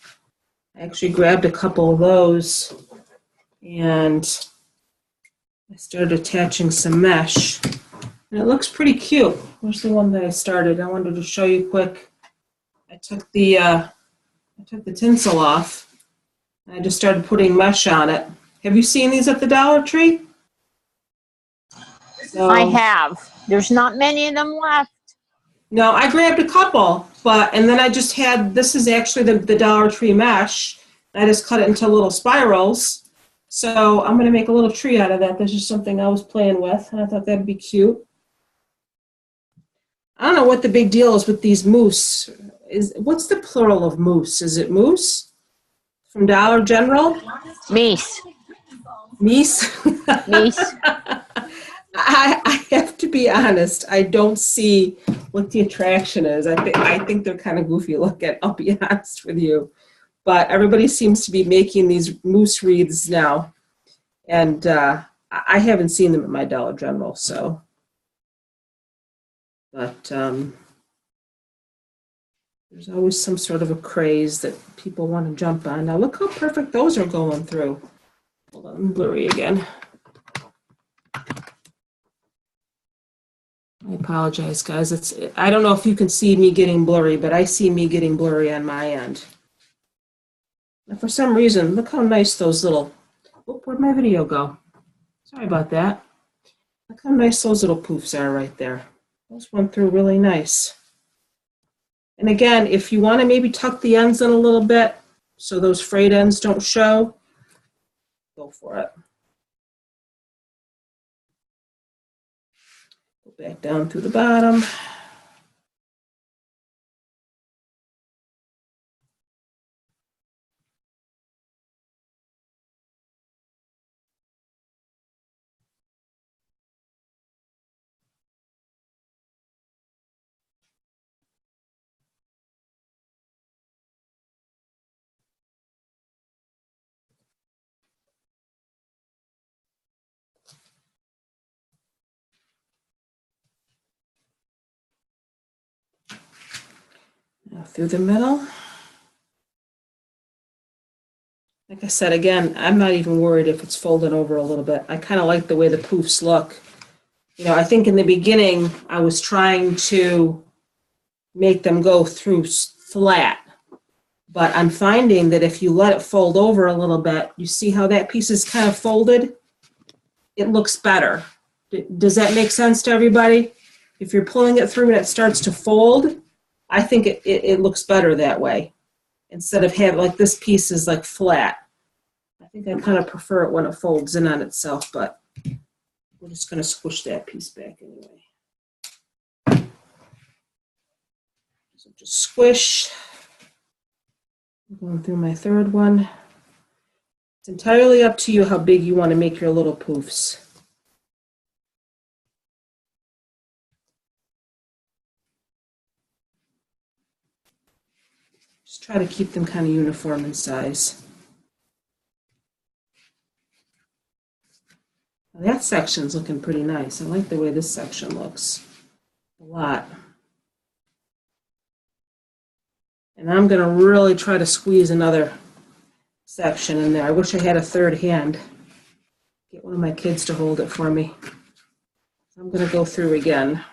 I actually grabbed a couple of those and I started attaching some mesh. And it looks pretty cute. Here's the one that I started. I wanted to show you quick. I took the tinsel off. And I just started putting mesh on it. Have you seen these at the Dollar Tree? So, I have. There's not many of them left. no, I grabbed a couple, and then I just had, this is actually the Dollar Tree mesh. I just cut it into little spirals. So I'm going to make a little tree out of that. This is something I was playing with, and I thought that'd be cute. I don't know what the big deal is with these moose. What's the plural of moose? Is it moose? From Dollar General? Meese. Meese? Meese. I have to be honest. I don't see what the attraction is. I think they're kind of goofy looking, I'll be honest with you. But everybody seems to be making these moose wreaths now. And I haven't seen them at my Dollar General, so. But there's always some sort of a craze that people want to jump on. Now look how perfect those are going through. Hold on, I'm blurry again. I apologize, guys. I don't know if you can see me getting blurry, but I see me getting blurry on my end. And for some reason, look how nice those little, where'd my video go? Sorry about that. Look how nice those little poofs are right there. Those went through really nice. And again, if you want to maybe tuck the ends in a little bit so those frayed ends don't show, go for it. Go back down through the bottom. Now through the middle. Like I said, again, I'm not even worried if it's folded over a little bit. I kind of like the way the poofs look. You know, I think in the beginning, I was trying to make them go through flat. But I'm finding that if you let it fold over a little bit, you see how that piece is kind of folded? It looks better. Does that make sense to everybody? If you're pulling it through and it starts to fold, I think it looks better that way. Instead of having, like, this piece is like flat. I think I kind of prefer it when it folds in on itself, but we're just going to squish that piece back anyway. So just squish. I'm going through my third one. It's entirely up to you how big you want to make your little poofs. Just try to keep them kind of uniform in size. Now that section's looking pretty nice. I like the way this section looks a lot. And I'm going to really try to squeeze another section in there. I wish I had a third hand. Get one of my kids to hold it for me. I'm going to go through again.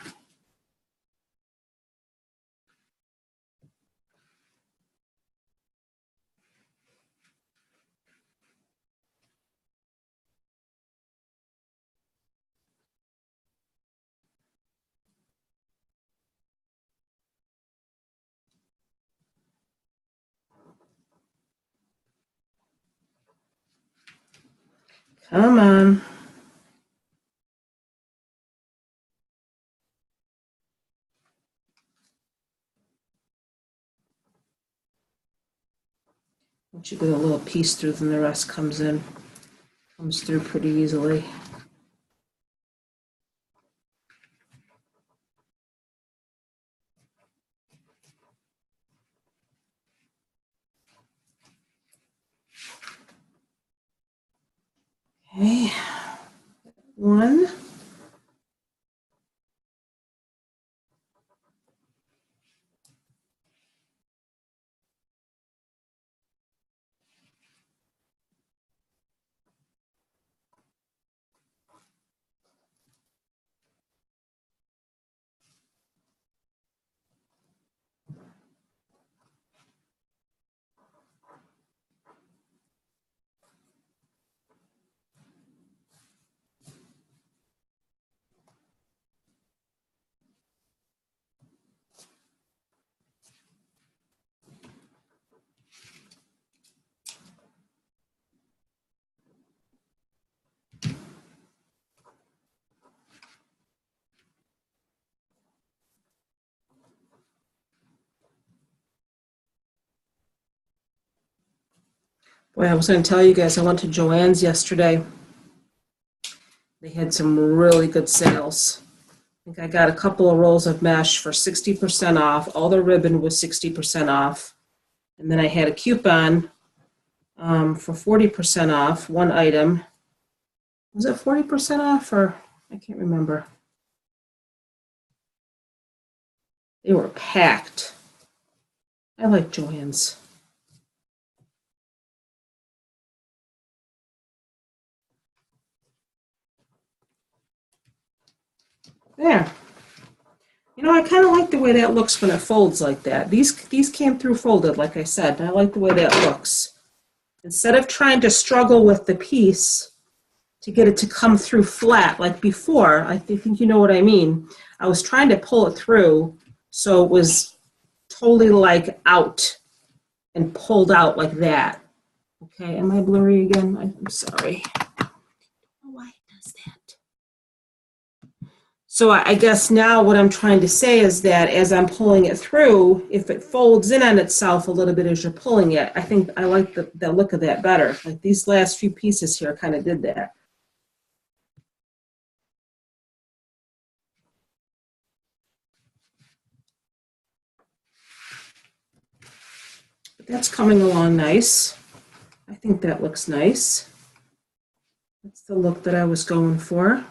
Come on. Once you get a little piece through, then the rest comes through pretty easily. Okay, one. Boy, I was going to tell you guys, I went to Joann's yesterday. They had some really good sales. I think I got a couple of rolls of mesh for 60% off. All the ribbon was 60% off. And then I had a coupon for 40% off, one item. Was it 40% off or I can't remember. They were packed. I like Joann's. There. You know, I kind of like the way that looks when it folds like that. These came through folded, like I said, and I like the way that looks. Instead of trying to struggle with the piece to get it to come through flat like before, I think you know what I mean. I was trying to pull it through so it was totally like out and pulled out like that. Okay, am I blurry again? I'm sorry. Why does that? So I guess now what I'm trying to say is that as I'm pulling it through, if it folds in on itself a little bit as you're pulling it, I think I like the look of that better. Like these last few pieces here kind of did that. But that's coming along nice. I think that looks nice. That's the look that I was going for.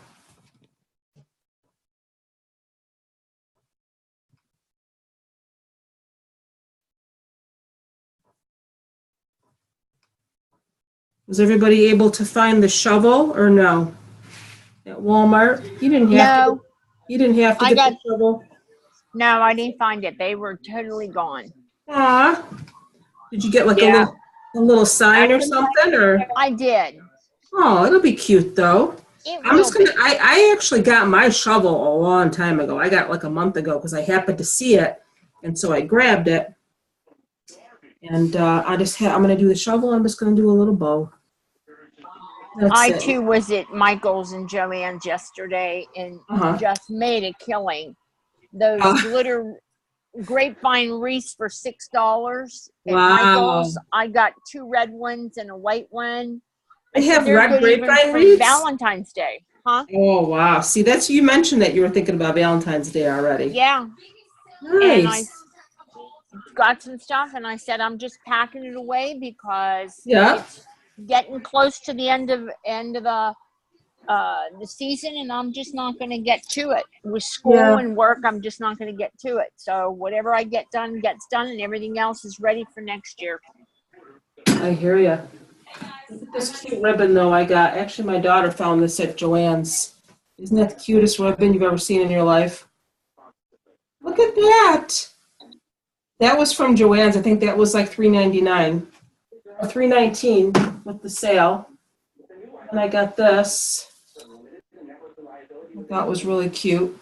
Was everybody able to find the shovel or no? At Walmart? You didn't have to. You didn't have to get the shovel. No, I didn't find it. They were totally gone. Aw. Did you get like a little sign or something or? I did. Oh, it'll be cute though. I actually got my shovel a long time ago. I got it like a month ago because I happened to see it, and so I grabbed it. And I'm gonna do the shovel. I'm just gonna do a little bow. I too was at Michael's and Joann's yesterday and just made a killing. Those glitter grapevine wreaths for $6 at Michael's. I got 2 red ones and a white one. They have red grapevine wreaths? Valentine's Day, huh? Oh wow! See, you mentioned that you were thinking about Valentine's Day already. Yeah. Nice. And I got some stuff, and I said I'm just packing it away because it's getting close to the end of the season, and I'm just not going to get to it with school and work. I'm just not going to get to it. So whatever I get done gets done, and everything else is ready for next year. I hear you. Look at this cute ribbon though I got. Actually, my daughter found this at Joann's. Isn't that the cutest ribbon you've ever seen in your life? Look at that. That was from Joann's. I think that was like $3.99 or $3.19 with the sale. And I got this. I thought was really cute.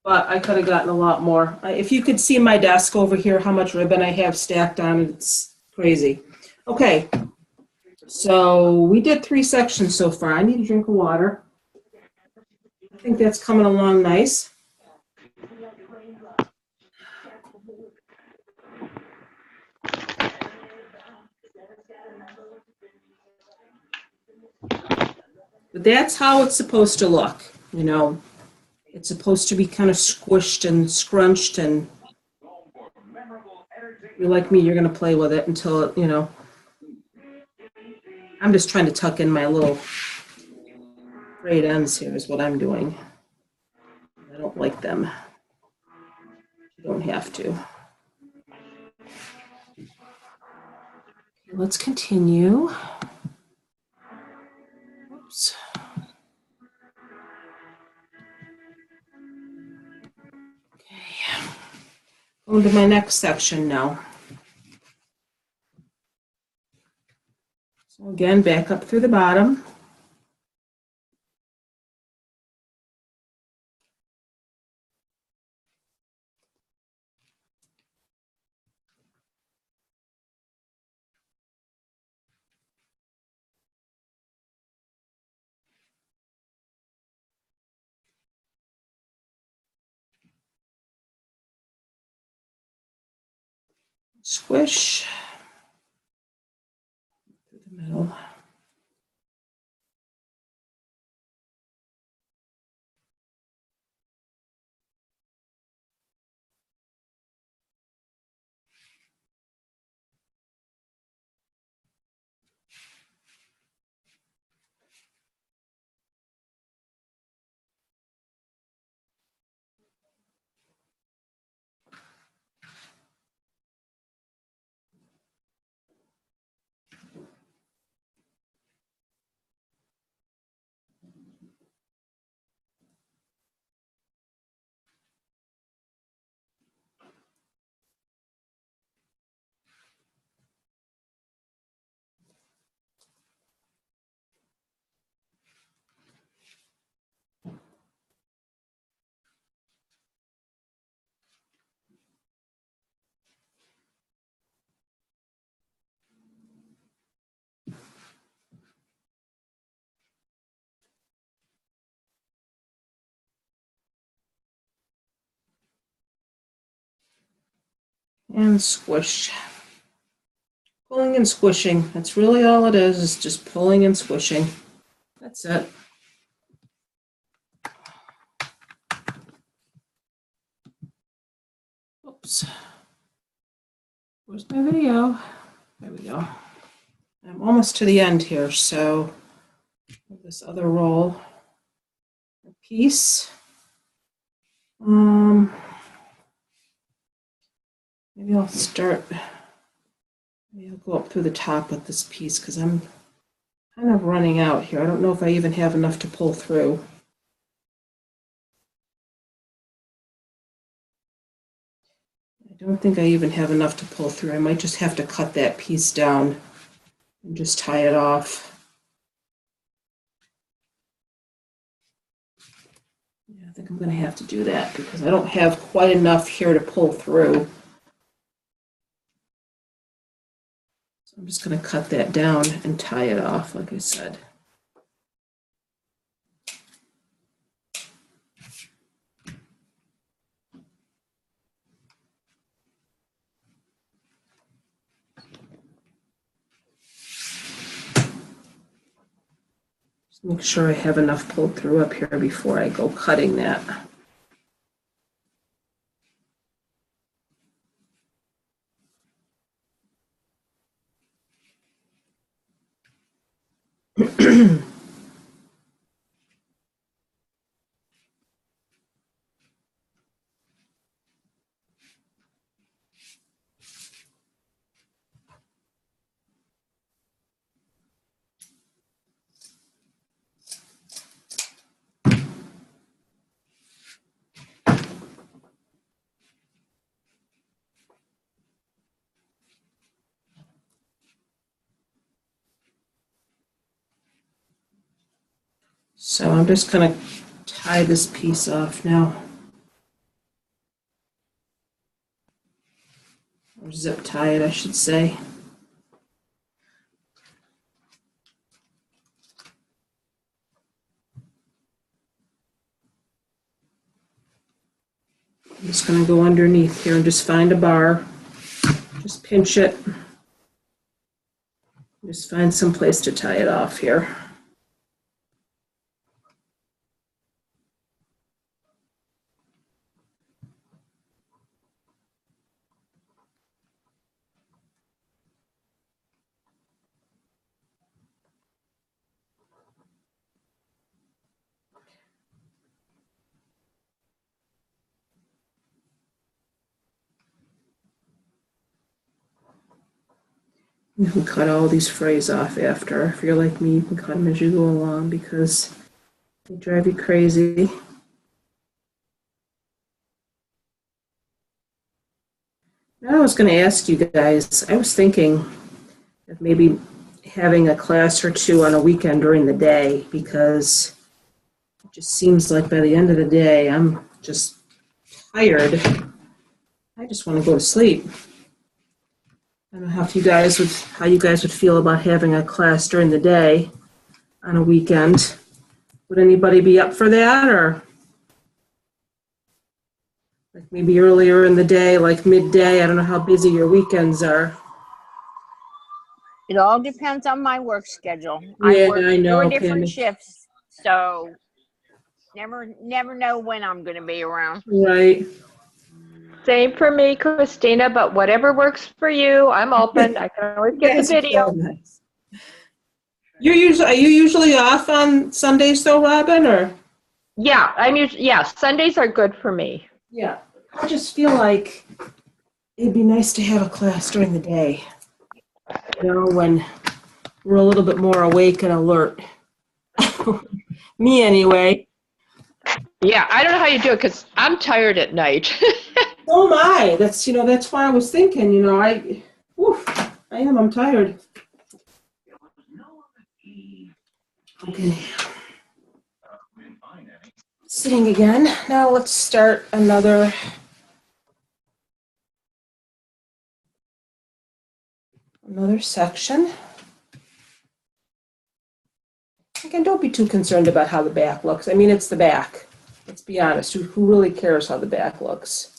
But I could have gotten a lot more. If you could see my desk over here, how much ribbon I have stacked on it, it's crazy. Okay, so we did 3 sections so far. I need a drink of water. I think that's coming along nice. But that's how it's supposed to look, you know. It's supposed to be kind of squished and scrunched, and if you're like me, you're going to play with it until it, you know. I'm just trying to tuck in my little frayed ends here is what I'm doing. I don't like them. You don't have to. Okay, let's continue. Oops. Okay. Going to my next section now. So again, back up through the bottom. Squish through the middle. And squish. Pulling and squishing. That's really all it is just pulling and squishing. That's it. Oops. Where's my video? There we go. I'm almost to the end here, so this other roll, a piece. Maybe I'll start, maybe I'll go up through the top with this piece because I'm kind of running out here. I don't know if I even have enough to pull through. I don't think I even have enough to pull through. I might just have to cut that piece down and just tie it off. Yeah, I think I'm going to have to do that because I don't have quite enough here to pull through. So I'm just going to cut that down and tie it off, like I said. Just make sure I have enough pulled through up here before I go cutting that. So I'm just gonna tie this piece off now. Or zip tie it, I should say. I'm just gonna go underneath here and just find a bar. Just pinch it. Just find some place to tie it off here. You can cut all these frays off after. If you're like me, you can cut them as you go along because they drive you crazy. Now I was going to ask you guys, I was thinking of maybe having a class or two on a weekend during the day because it just seems like by the end of the day, I'm just tired. I just want to go to sleep. I don't know how you guys would feel about having a class during the day on a weekend. Would anybody be up for that, or like maybe earlier in the day, like midday? I don't know how busy your weekends are. It all depends on my work schedule. Yeah, I work I know, 4 different Pammy. shifts, so never know when I'm going to be around. Right. Same for me, Christina, but whatever works for you, I'm open. I can always get the That's so video. nice. Are you usually off on Sundays though, Robin, or? Yeah, Sundays are good for me. Yeah, I just feel like it'd be nice to have a class during the day, you know, when we're a little bit more awake and alert. Me anyway. Yeah, I don't know how you do it because I'm tired at night. So am I. That's why I was thinking, I'm tired. Okay. Sitting again. Now let's start another section. Again, don't be too concerned about how the back looks. I mean, it's the back. Let's be honest. Who really cares how the back looks?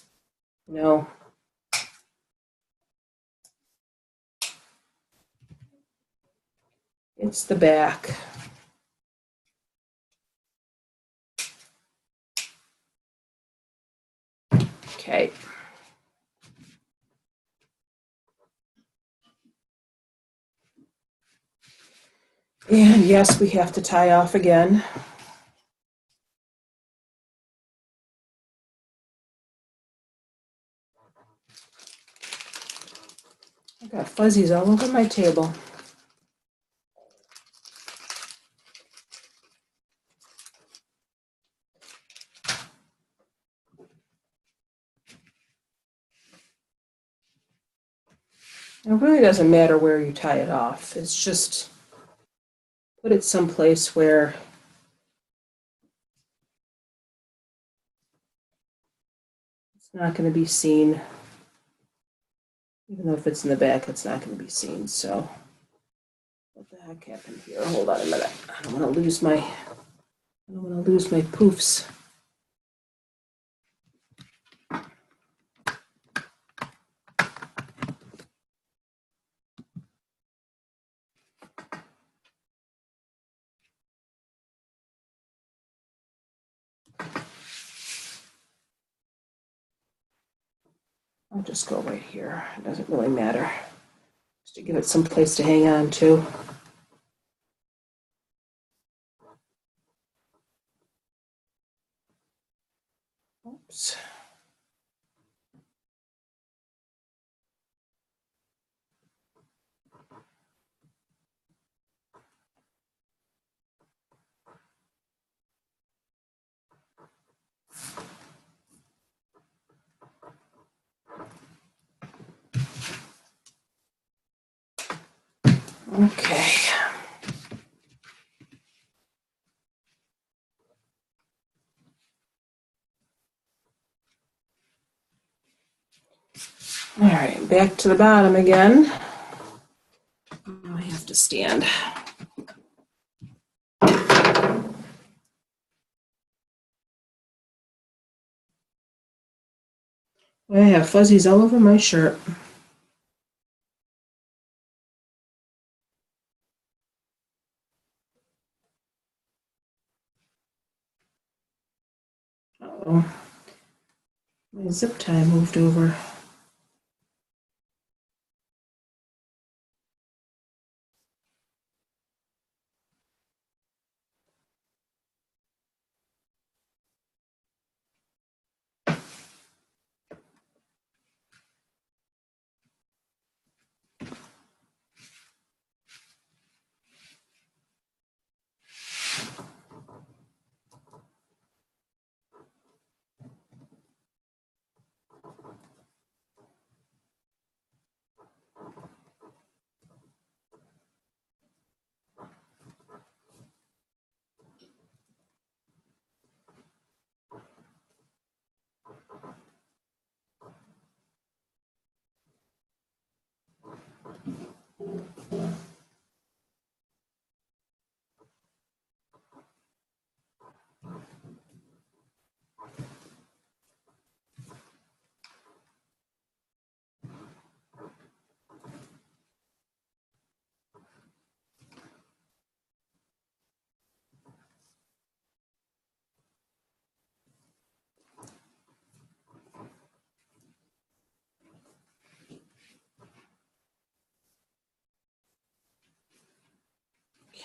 It's the back. Okay. And yes, we have to tie off again. I got fuzzies all over my table. It really doesn't matter where you tie it off. It's just put it someplace where it's not going to be seen. Even though if it's in the back, it's not going to be seen. So what the heck happened here? Hold on a minute. I don't want to lose my poofs. I'll just go right here. It doesn't really matter. Just to give it some place to hang on to. Oops. Okay. right, back to the bottom again. Now I have to stand. I have fuzzies all over my shirt. Uh-oh. My zip tie moved over.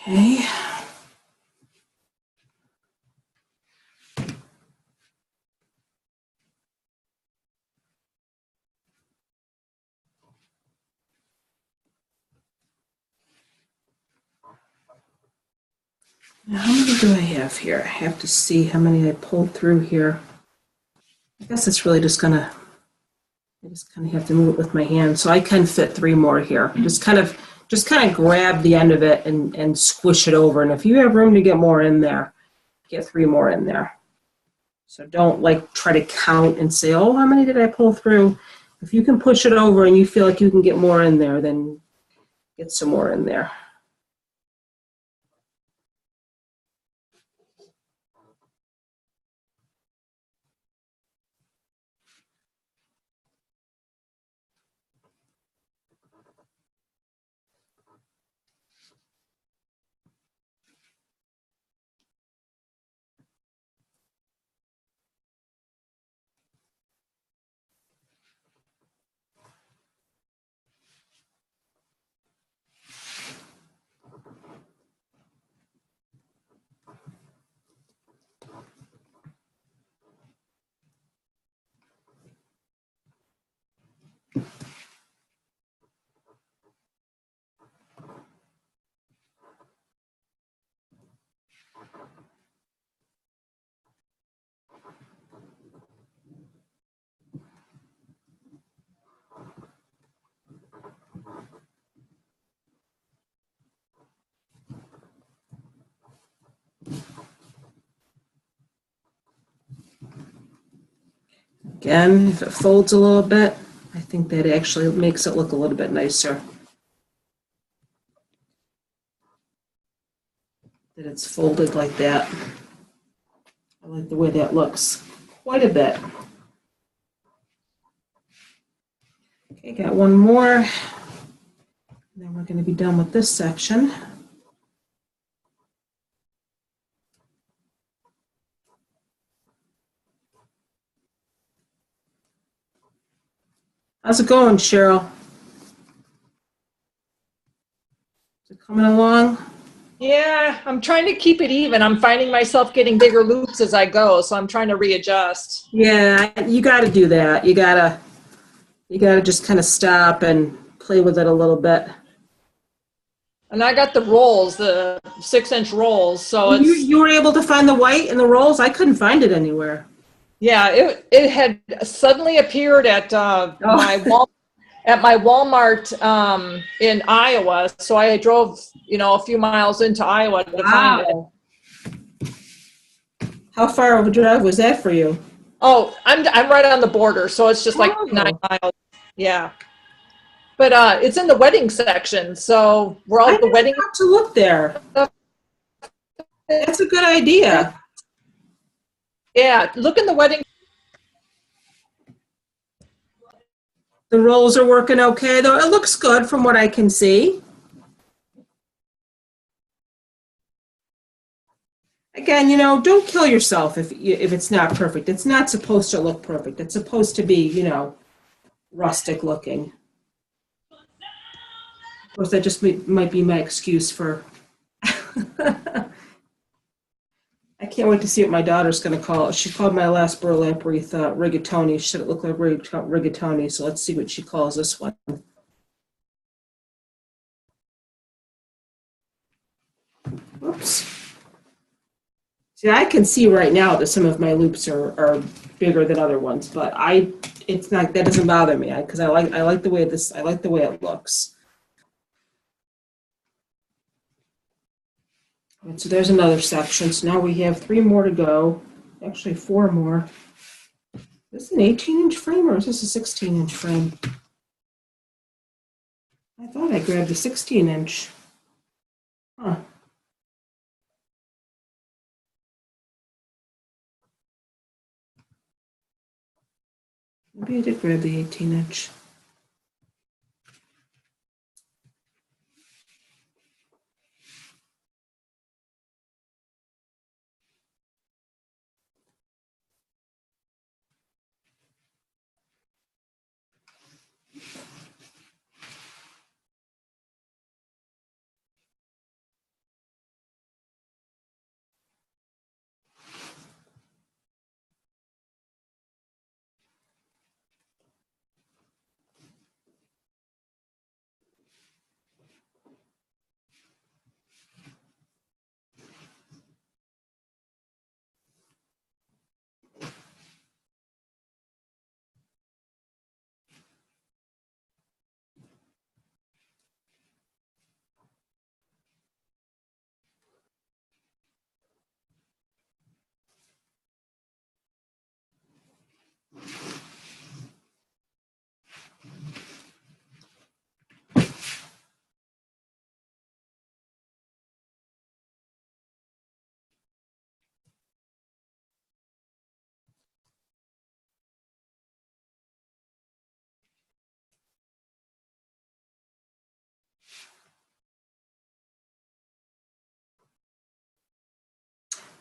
Okay. Now, how many do I have here? I have to see how many I pulled through here. I guess it's really just I just kind of have to move it with my hand. So I can fit 3 more here. Just kind of grab the end of it and squish it over. And if you have room to get more in there, get 3 more in there. So don't like try to count and say, oh, how many did I pull through? If you can push it over and you feel like you can get more in there, then get some more in there. Again, if it folds a little bit, I think that actually makes it look a little bit nicer. That it's folded like that. I like the way that looks quite a bit. Okay, got 1 more. Then we're going to be done with this section. How's it going, Cheryl? Is it coming along? Yeah, I'm trying to keep it even. I'm finding myself getting bigger loops as I go, so I'm trying to readjust. Yeah, you got to do that. You gotta just kind of stop and play with it a little bit. And I got the rolls, the 6-inch rolls, so You were able to find the white in the rolls? I couldn't find it anywhere. yeah, it had suddenly appeared at my Walmart in Iowa. So I drove, a few miles into Iowa to find it. How far of a drive was that for you? Oh, I'm right on the border, so it's just like Oh. 9 miles. Yeah. But it's in the wedding section, so we're I all the wedding. have to look there. That's a good idea. Yeah, look in the wedding. The rolls are working okay, though. It looks good from what I can see. Again, you know, don't kill yourself if it's not perfect. It's not supposed to look perfect. It's supposed to be, you know, rustic looking. Of course, that just might be my excuse for. I can't wait to see what my daughter's going to call it. She called my last burlap wreath rigatoni. She said it looked like rigatoni, so let's see what she calls this one. Oops. See, I can see right now that some of my loops are bigger than other ones, but it's not, that doesn't bother me because I like the way it looks. And so there's another section. So now we have 3 more to go. Actually, 4 more. Is this an 18-inch frame or is this a 16-inch frame? I thought I grabbed a 16-inch. Huh. Maybe I did grab the 18-inch.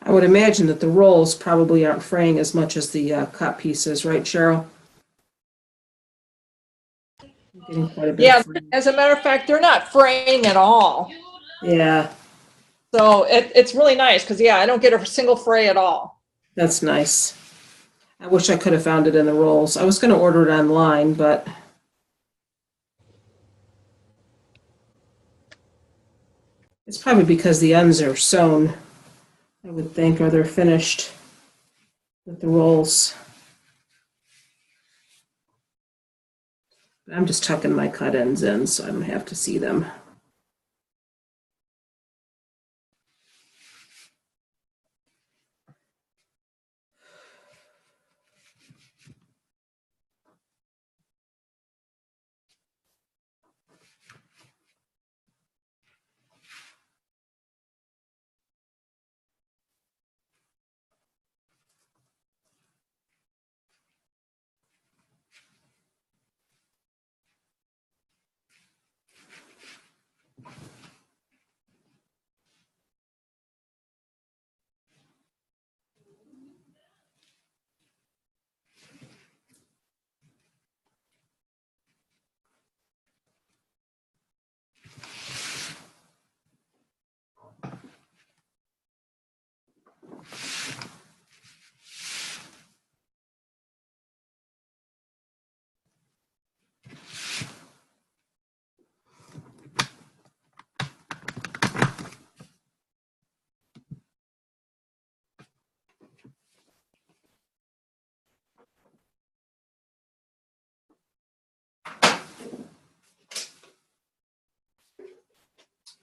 I would imagine that the rolls probably aren't fraying as much as the cut pieces, right, Cheryl? I'm getting quite a bit Yeah, fraying. as a matter of fact, they're not fraying at all. Yeah, So it's really nice because, yeah, I don't get a single fray at all. that's nice. I wish I could have found it in the rolls. I was going to order it online, but it's probably because the ends are sewn, I would think, or they're finished with the rolls. I'm just tucking my cut ends in so I don't have to see them.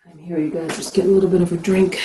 I'm here, you guys, just getting a little bit of a drink.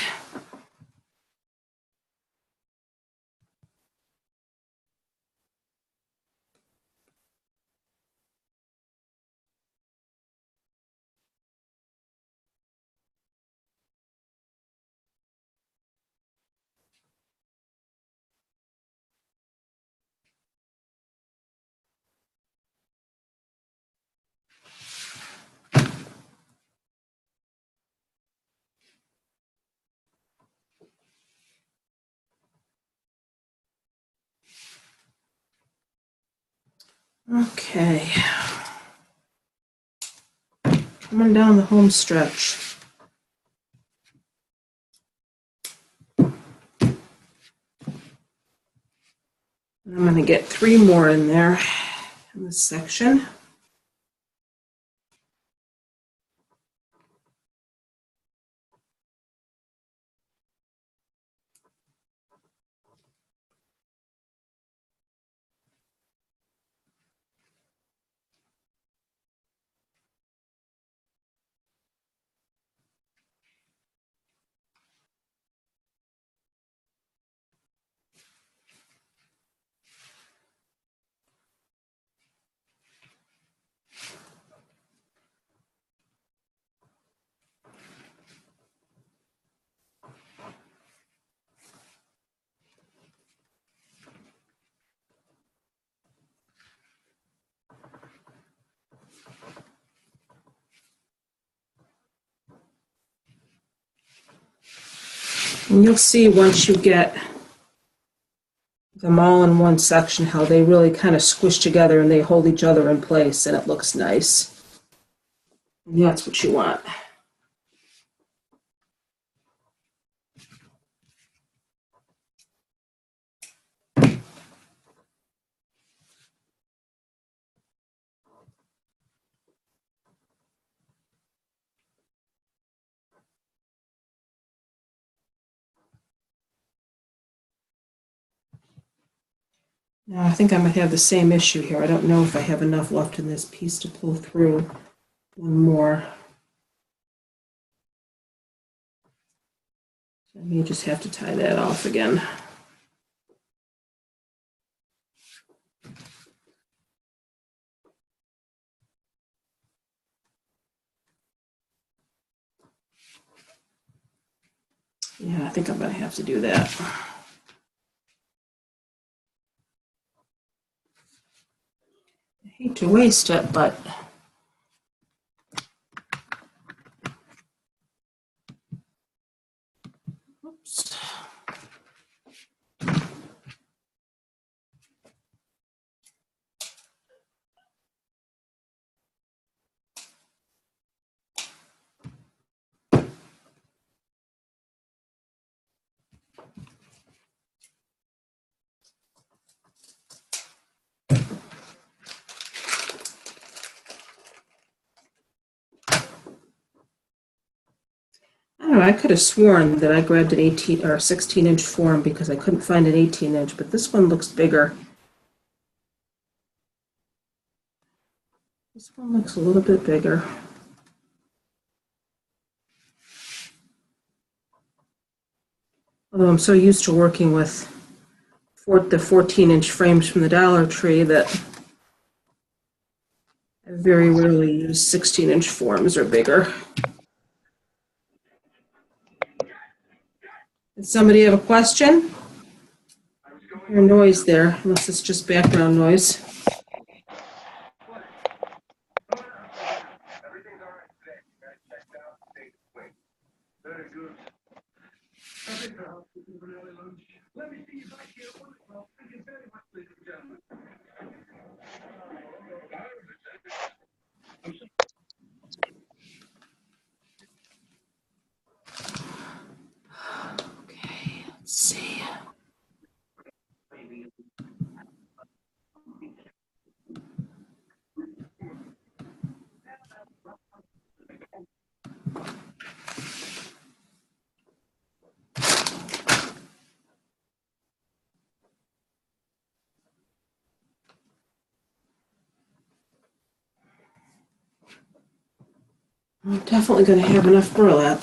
Okay. Coming down the home stretch. And I'm going to get 3 more in there in this section. And you'll see once you get them all in one section how they really kind of squish together and they hold each other in place and it looks nice. And that's what you want. Now I think I might have the same issue here. I don't know if I have enough left in this piece to pull through one more. So I may just have to tie that off again. Yeah, I think I'm going to have to do that. I hate to waste it, but oops. I don't know, I could have sworn that I grabbed an 18 or 16-inch form because I couldn't find an 18-inch, but this one looks bigger. This one looks a little bit bigger. Although I'm so used to working with the 14-inch frames from the Dollar Tree that I very rarely use 16-inch forms or bigger. Does somebody have a question? I hear noise there, unless it's just background noise. Okay, let's see. I'm definitely going to have enough burlap.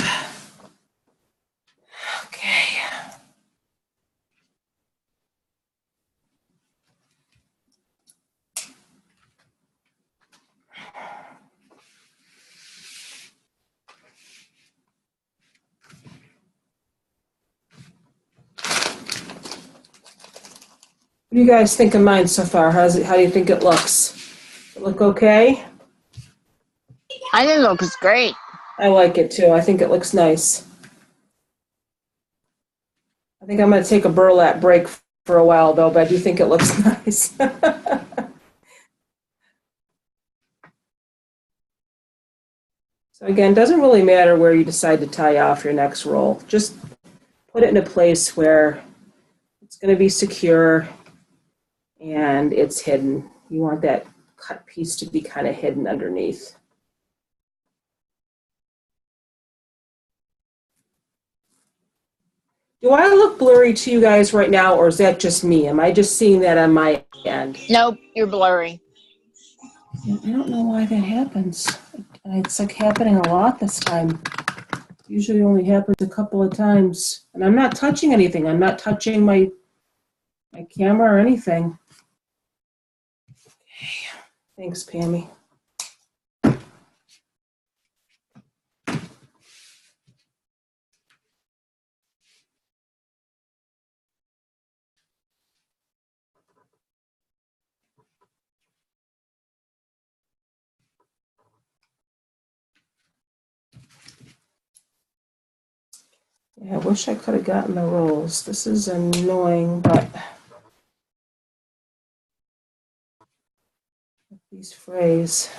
Okay. What do you guys think of mine so far? How do you think it looks? Does it look okay? I think it looks great. I like it too. I think it looks nice. I think I'm going to take a burlap break for a while though, but I do think it looks nice. So again, doesn't really matter where you decide to tie off your next roll. Just put it in a place where it's going to be secure and it's hidden. You want that cut piece to be kind of hidden underneath. Do I look blurry to you guys right now, or is that just me? Am I just seeing that on my end? Nope, you're blurry. I don't know why that happens. It's like happening a lot this time. Usually only happens a couple of times. And I'm not touching anything. I'm not touching my camera or anything. Okay. Thanks, Pammy. Yeah, I wish I could have gotten the rolls. This is annoying, but these frays.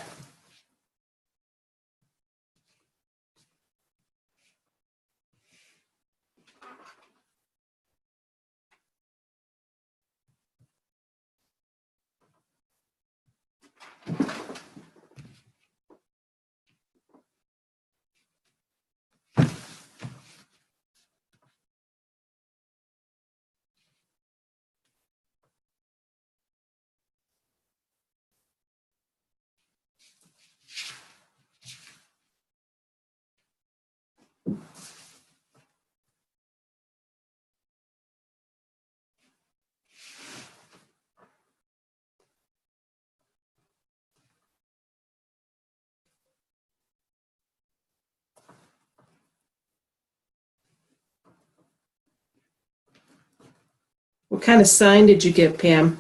What kind of sign did you get, Pam?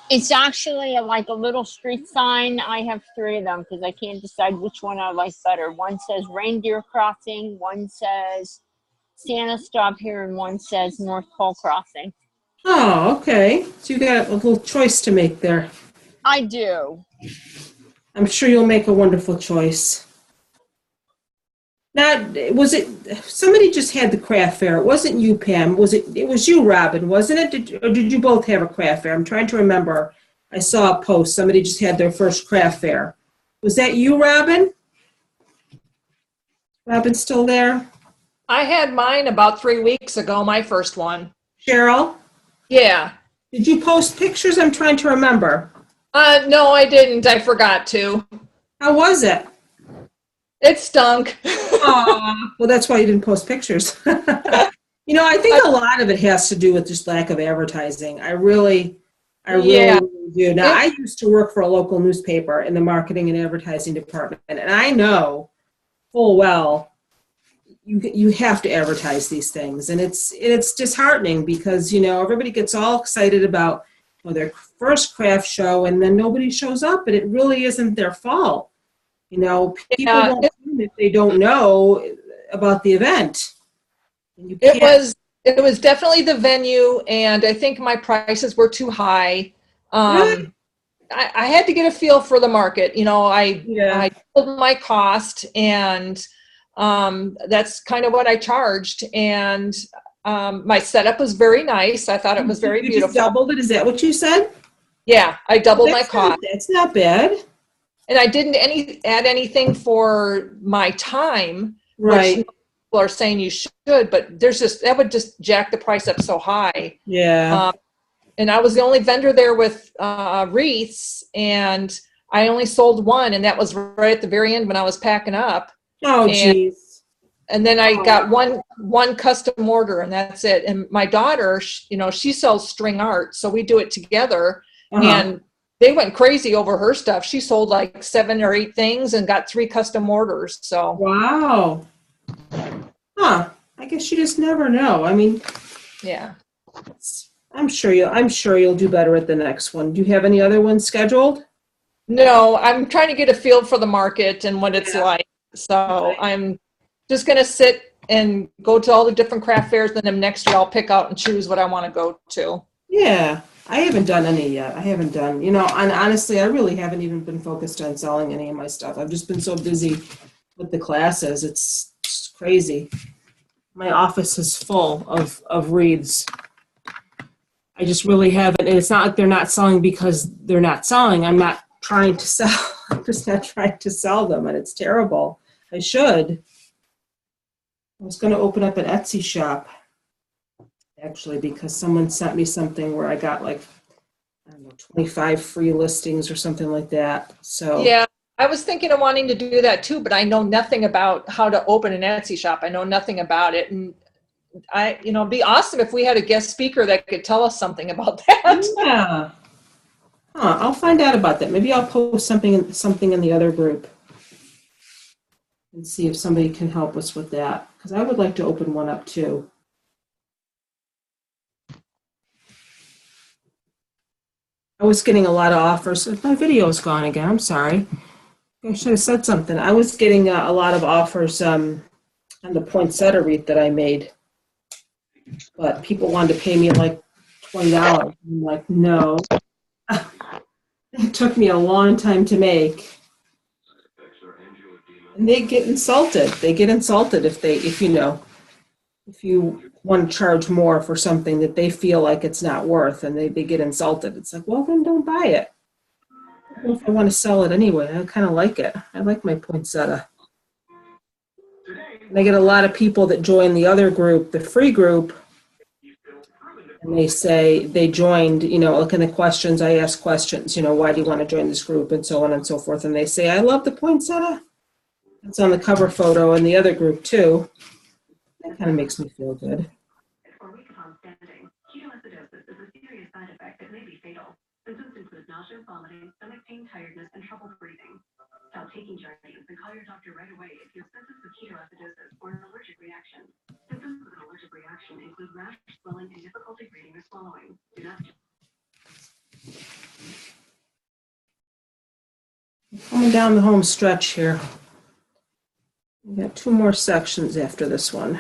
It's actually like a little street sign. I have 3 of them because I can't decide which one I like better. One says Reindeer Crossing, one says Santa Stop Here, and one says North Pole Crossing. Oh, okay. So you got a little choice to make there. I do. I'm sure you'll make a wonderful choice. Now, was it somebody just had the craft fair? It wasn't you, Pam. It was you, Robin, wasn't it? Or did you both have a craft fair? I'm trying to remember. I saw a post. Somebody just had their first craft fair. Was that you, Robin? Robin still there? I had mine about 3 weeks ago, my first one. Cheryl? Yeah. Did you post pictures? I'm trying to remember. No, I didn't. I forgot to. How was it? It stunk. Aw, well, that's why you didn't post pictures. You know, I think a lot of it has to do with just lack of advertising. I really do. Now, I used to work for a local newspaper in the marketing and advertising department, and I know full well you have to advertise these things, and it's disheartening because, you know, everybody gets all excited about their first craft show, and then nobody shows up, and it really isn't their fault. You know, people won't come if they don't know about the event. It was definitely the venue, and I think my prices were too high. I had to get a feel for the market. You know, I told my cost, and that's kind of what I charged. And my setup was very nice. I thought it was very beautiful. You just doubled it? Is that what you said? Yeah, I doubled my cost. That's not bad. And I didn't add anything for my time, right? Which people are saying you should, but that would just jack the price up so high. Yeah. And I was the only vendor there with wreaths, and I only sold one, and that was right at the very end when I was packing up. Oh, geez. And then I got one custom order, and that's it. And my daughter, she sells string art, so we do it together. And they went crazy over her stuff. She sold like 7 or 8 things and got 3 custom orders. So wow. Huh. I guess you just never know. I mean, yeah. I'm sure you'll do better at the next one. Do you have any other ones scheduled? No, I'm trying to get a feel for the market and what it's like. So I'm just going to sit and go to all the different craft fairs, and then next year I'll pick out and choose what I want to go to. Yeah. I haven't done any yet. I haven't done, you know, and honestly, I really haven't even been focused on selling any of my stuff. I've just been so busy with the classes. It's crazy. My office is full of wreaths. I just really haven't, and it's not like they're not selling because they're not selling. I'm not trying to sell. I'm just not trying to sell them, and it's terrible. I should. I was going to open up an Etsy shop, actually, because someone sent me something where I got like, I don't know, 25 free listings or something like that. So Yeah, I was thinking of wanting to do that too, but I know nothing about how to open an Etsy shop. I know nothing about it. And it'd be awesome if we had a guest speaker that could tell us something about that. yeah. I'll find out about that. Maybe I'll post something in the other group and see if somebody can help us with that, because I would like to open one up too. I was getting a lot of offers. My video is gone again. I'm sorry. I should have said something. I was getting a lot of offers on the poinsettia wreath that I made, but people wanted to pay me like $20. I'm like, no. It took me a long time to make. And they get insulted. They get insulted if you want to charge more for something that they feel like it's not worth, and they get insulted. It's like, well, then don't buy it. I don't know if I want to sell it anyway. I kind of like it. I like my poinsettia. And I get a lot of people that join the other group, the free group, and they say they joined, look in the questions, I ask questions, why do you want to join this group, and so on and so forth. And they say, I love the poinsettia. It's on the cover photo in the other group too. That kind of makes me feel good. For weak upon standing, ketoacidosis is a serious side effect that may be fatal. Symptoms include nausea, vomiting, stomach pain, tiredness, and trouble breathing. Stop taking Jardiance and call your doctor right away if you have symptoms of ketoacidosis or an allergic reaction. Symptoms of an allergic reaction include rash, swelling, and difficulty breathing or swallowing. Do not. Coming down the home stretch here. We got 2 more sections after this one.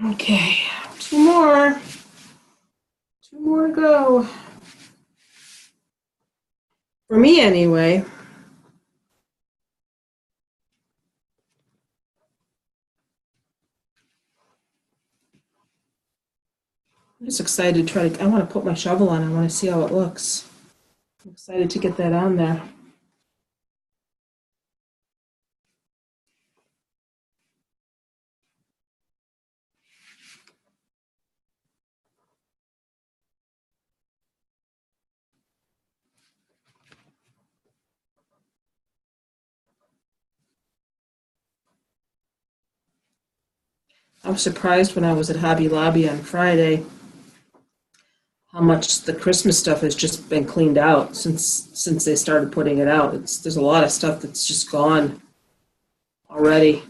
Okay, 2 more. 2 more to go. For me, anyway. I'm just excited to I want to put my shovel on. I want to see how it looks. I'm excited to get that on there. I was surprised when I was at Hobby Lobby on Friday how much the Christmas stuff has just been cleaned out since they started putting it out. There's a lot of stuff that's just gone already.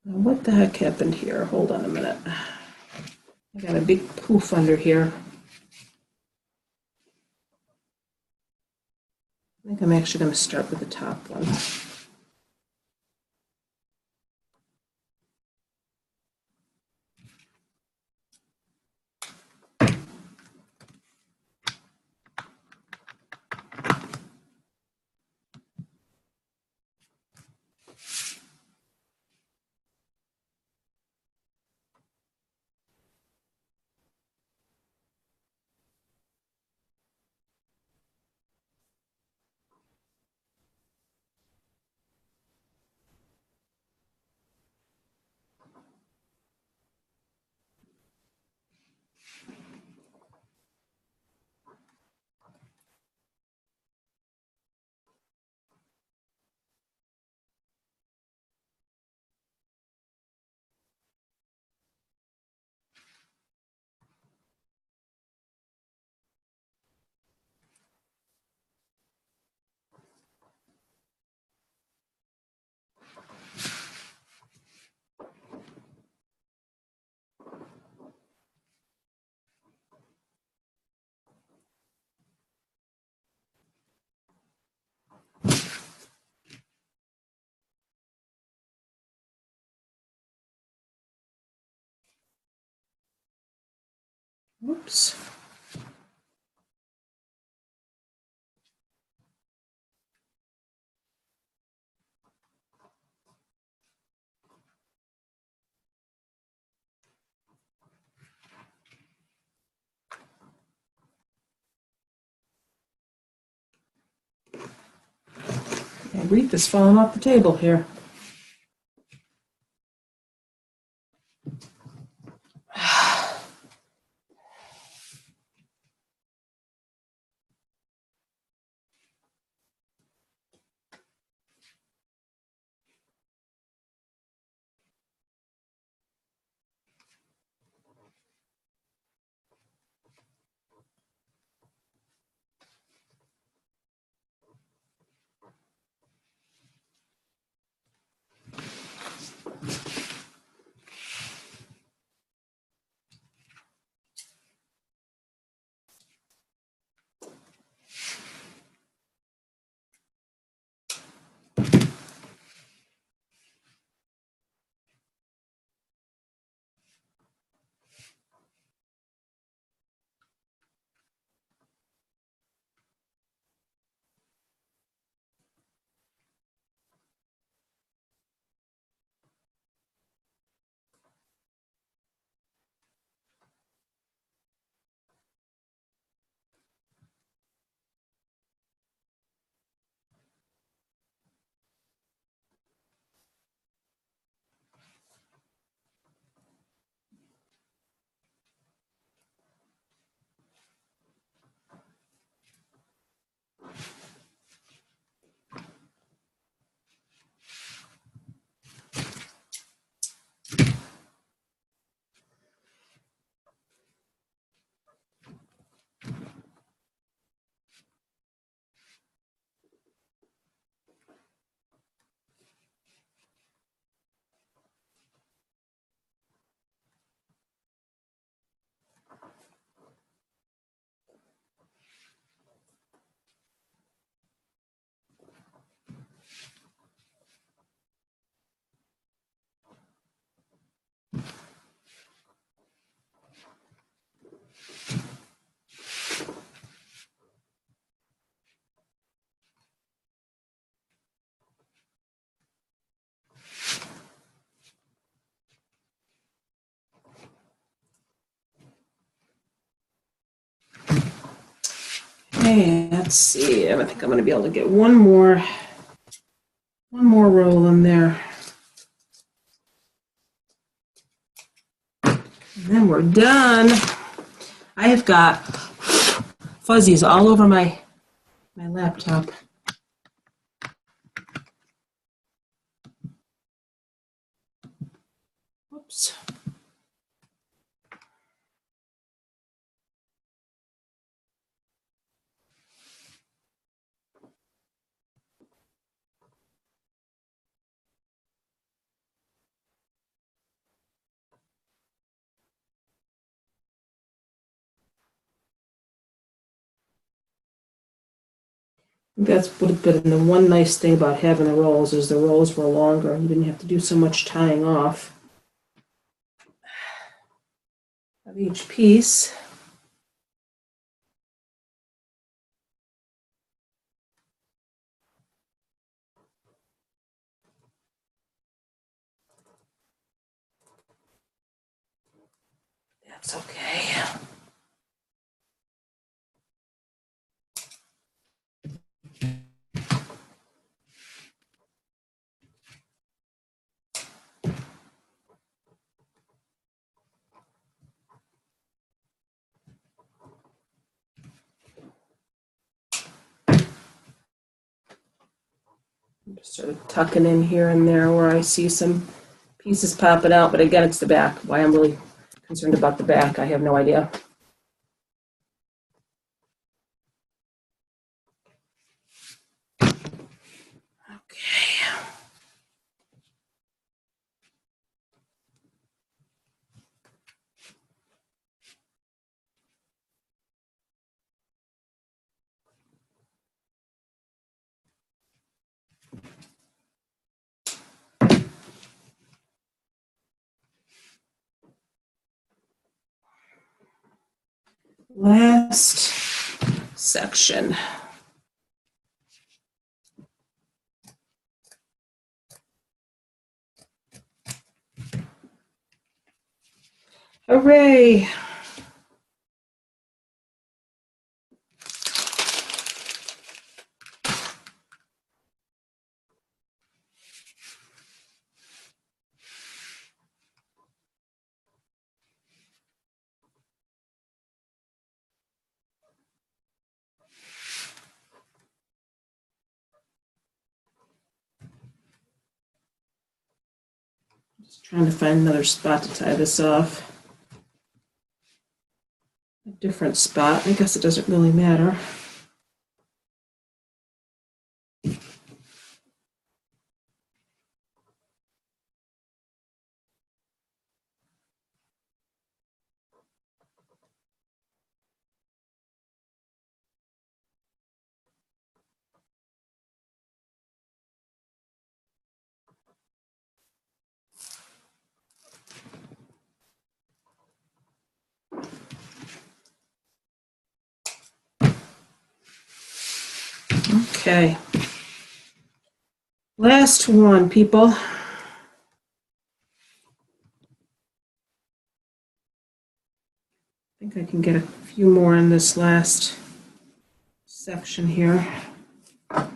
Now, what the heck happened here? Hold on a minute. I got a big poof under here. I think I'm actually going to start with the top one. Oops. My wreath is falling off the table here. Okay, let's see. I think I'm going to be able to get one more roll in there. And then we're done. I have got fuzzies all over my laptop. Whoops. That's would have been the one nice thing about having the rolls is the rolls were longer. You didn't have to do so much tying off of each piece. That's okay. Just sort of tucking in here and there where I see some pieces popping out, but again, it's the back. Why I'm really concerned about the back, I have no idea. Okay. Last section. Hooray! Just trying to find another spot to tie this off. A different spot. I guess it doesn't really matter. Okay. Last one, people. I think I can get a few more in this last section here. Or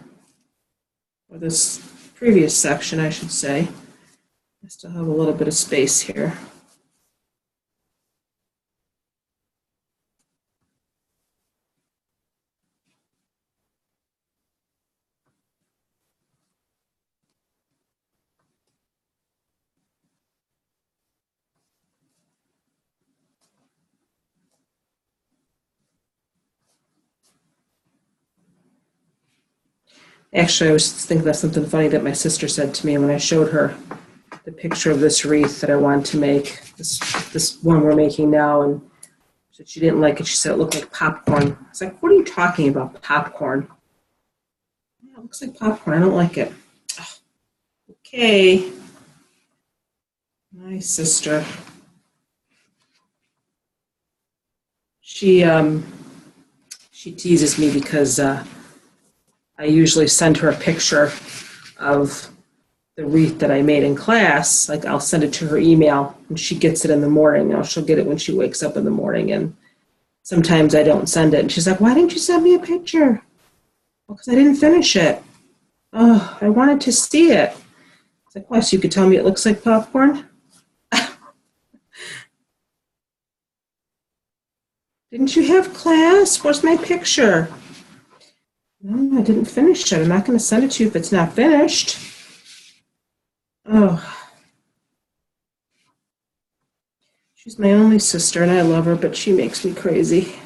this previous section, I should say. I still have a little bit of space here. Actually, I was thinking of something funny that my sister said to me when I showed her the picture of this wreath that I wanted to make, this one we're making now, and she didn't like it. She said it looked like popcorn. I was like, what are you talking about, popcorn? Yeah, it looks like popcorn. I don't like it. Ugh. Okay. My sister. She teases me because I usually send her a picture of the wreath that I made in class. Like, I'll send it to her email and she gets it in the morning. Or she'll get it when she wakes up in the morning. And sometimes I don't send it. And she's like, why didn't you send me a picture? Well, because I didn't finish it. Oh, I wanted to see it. It's like, why, so you could tell me it looks like popcorn? Didn't you have class? Where's my picture? No, I didn't finish it. I'm not going to send it to you if it's not finished. Oh. She's my only sister, and I love her, but she makes me crazy.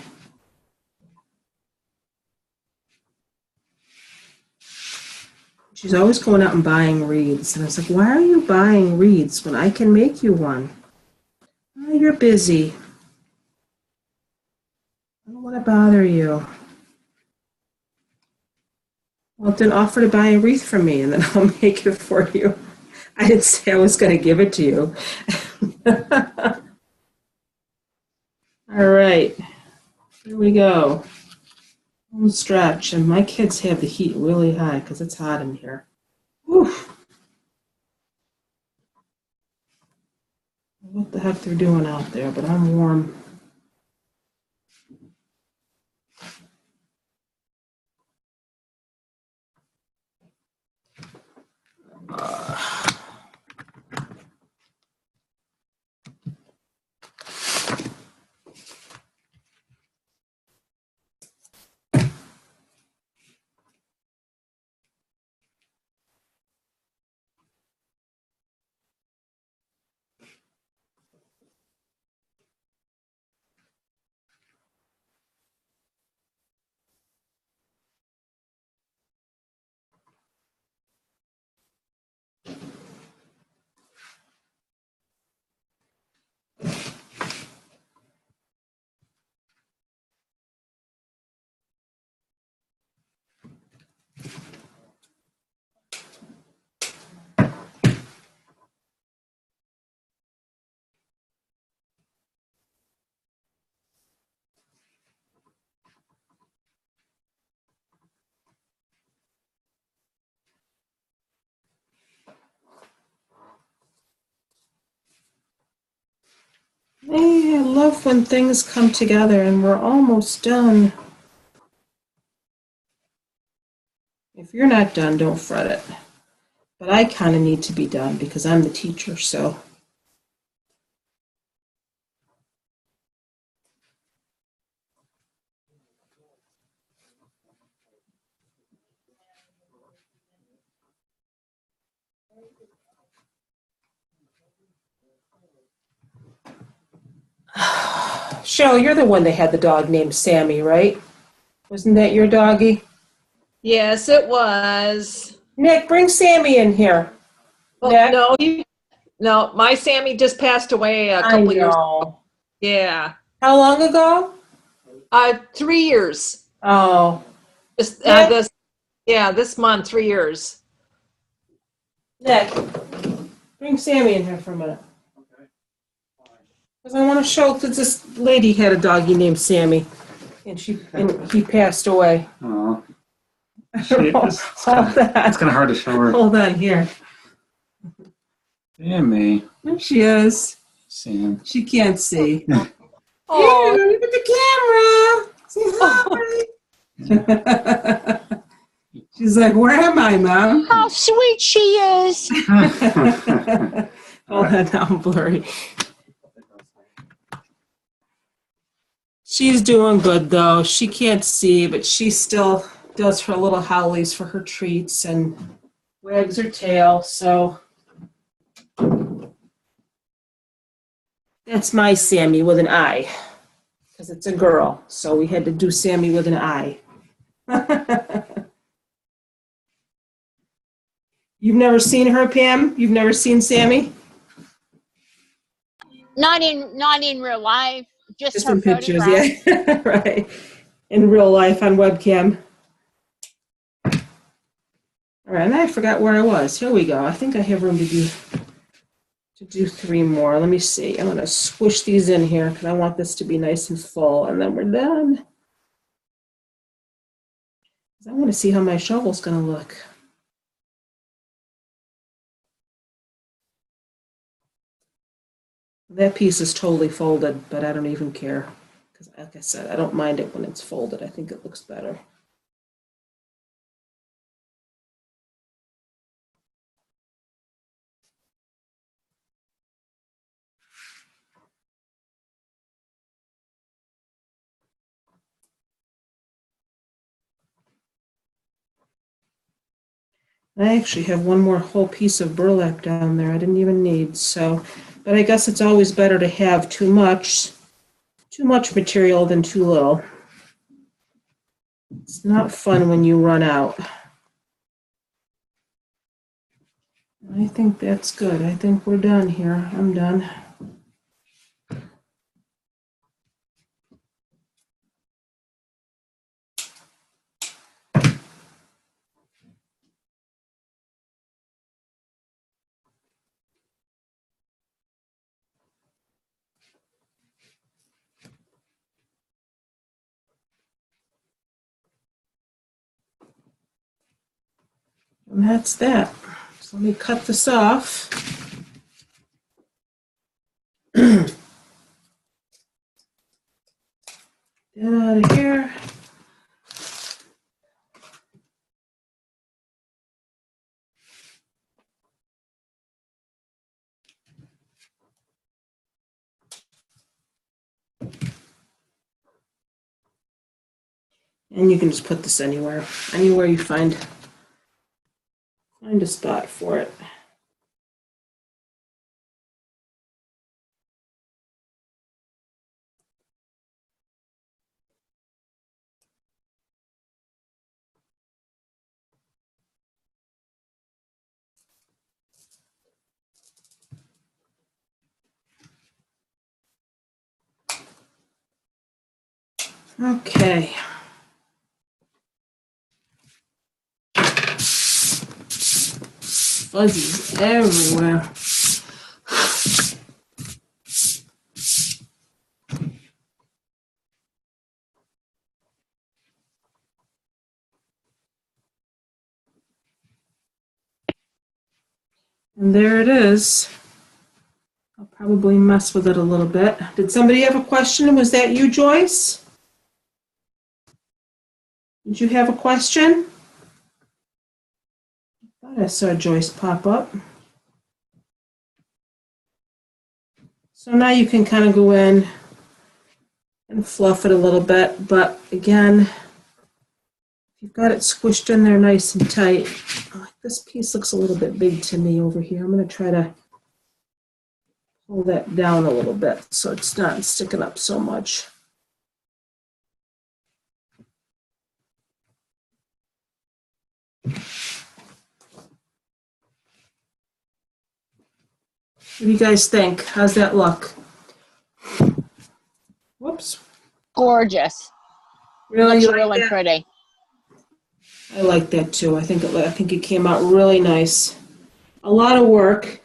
She's always going out and buying wreaths. And I was like, why are you buying wreaths when I can make you one? Oh, you're busy. I don't want to bother you. Well, then offer to buy a wreath from me, and then I'll make it for you. I didn't say I was going to give it to you. All right. Here we go. Home stretch. And my kids have the heat really high because it's hot in here. Whew. What the heck they're doing out there, but I'm warm. love when things come together, and we're almost done. If you're not done, don't fret it. But I kind of need to be done because I'm the teacher, so. Cheryl, you're the one that had the dog named Sammy, right? Wasn't that your doggie? Yes, it was. Nick, bring Sammy in here. Well, Nick? no, my Sammy just passed away a I couple years ago. know. Yeah. How long ago? 3 years. Oh. Just, Nick? this month, 3 years. Nick, bring Sammy in here for a minute. Because I want to show, because this lady had a doggie named Sammy, and he passed away. Oh. Hold on. It's kind of hard to show her. Hold on, here. Sammy. There she is. Sam. She can't see. Oh, Here, look at the camera. Say hi. She's like, where am I, Mom? How sweet she is. Hold on, now I'm blurry. She's doing good, though. She can't see, but she still does her little howlies for her treats and wags her tail, so. That's my Sammy with an I, because it's a girl, so we had to do Sammy with an I. You've never seen her, Pam? You've never seen Sammy? Not in real life, just her in pictures, photograph. yeah. Right. In real life on webcam. All right, and I forgot where I was. Here we go. I think I have room to do 3 more. Let me see. I'm going to squish these in here because I want this to be nice and full, and then we're done. I want to see how my shovel's going to look. That piece is totally folded, but I don't even care. Because like I said, I don't mind it when it's folded. I think it looks better. I actually have one more whole piece of burlap down there I didn't even need, so, but I guess it's always better to have too much material than too little. It's not fun when you run out. I think that's good. I think we're done here. I'm done. And that's that. So let me cut this off. Get out of here. And you can just put this anywhere you find a spot for it. Okay. Fuzzies everywhere. And there it is. I'll probably mess with it a little bit. Did somebody have a question? Was that you, Joyce? Did you have a question? I thought I saw Joyce pop up. So now you can kind of go in and fluff it a little bit, but again, you've got it squished in there nice and tight. This piece looks a little bit big to me over here. I'm going to try to pull that down a little bit so it's not sticking up so much. What do you guys think? How's that look? Whoops. Gorgeous. Really? Looks You like really that? pretty. I like that too. I think it came out really nice. A lot of work.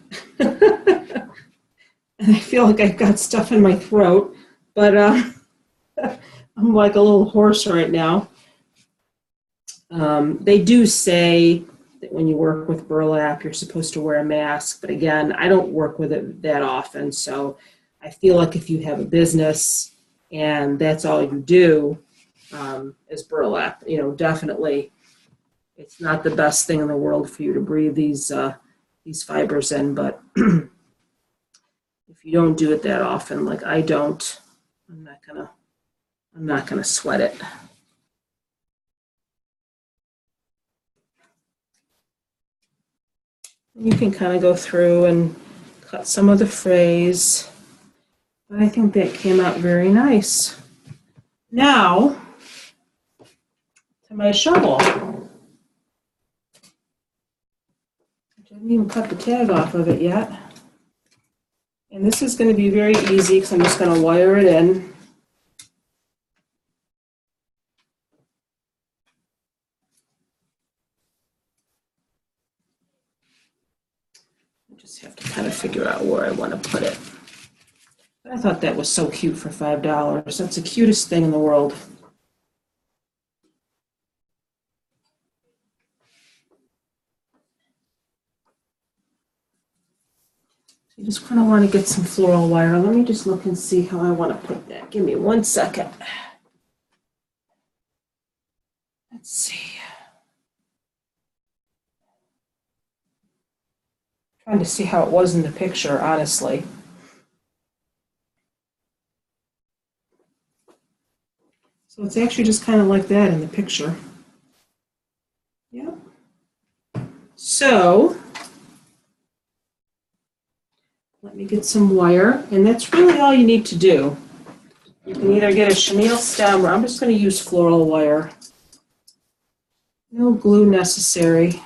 And I feel like I've got stuff in my throat, but I'm like a little hoarse right now. They do say that when you work with burlap, you're supposed to wear a mask, but again, I don't work with it that often, so I feel like if you have a business and that's all you do is burlap, definitely it's not the best thing in the world for you to breathe these fibers in, but if you don't do it that often, like I don't, I'm not gonna sweat it. You can kind of go through and cut some of the frays, but I think that came out very nice. Now, to my shovel. I didn't even cut the tag off of it yet. And this is going to be very easy because I'm just going to wire it in. I just have to kind of figure out where I want to put it. But I thought that was so cute for $5. That's the cutest thing in the world. You just kind of want to get some floral wire. Let me just look and see how I want to put that. Give me 1 second. Let's see. Trying to see how it was in the picture, honestly. So it's actually just kind of like that in the picture. Yep. So let me get some wire, and that's really all you need to do. You can either get a chenille stem, or I'm just going to use floral wire. No glue necessary.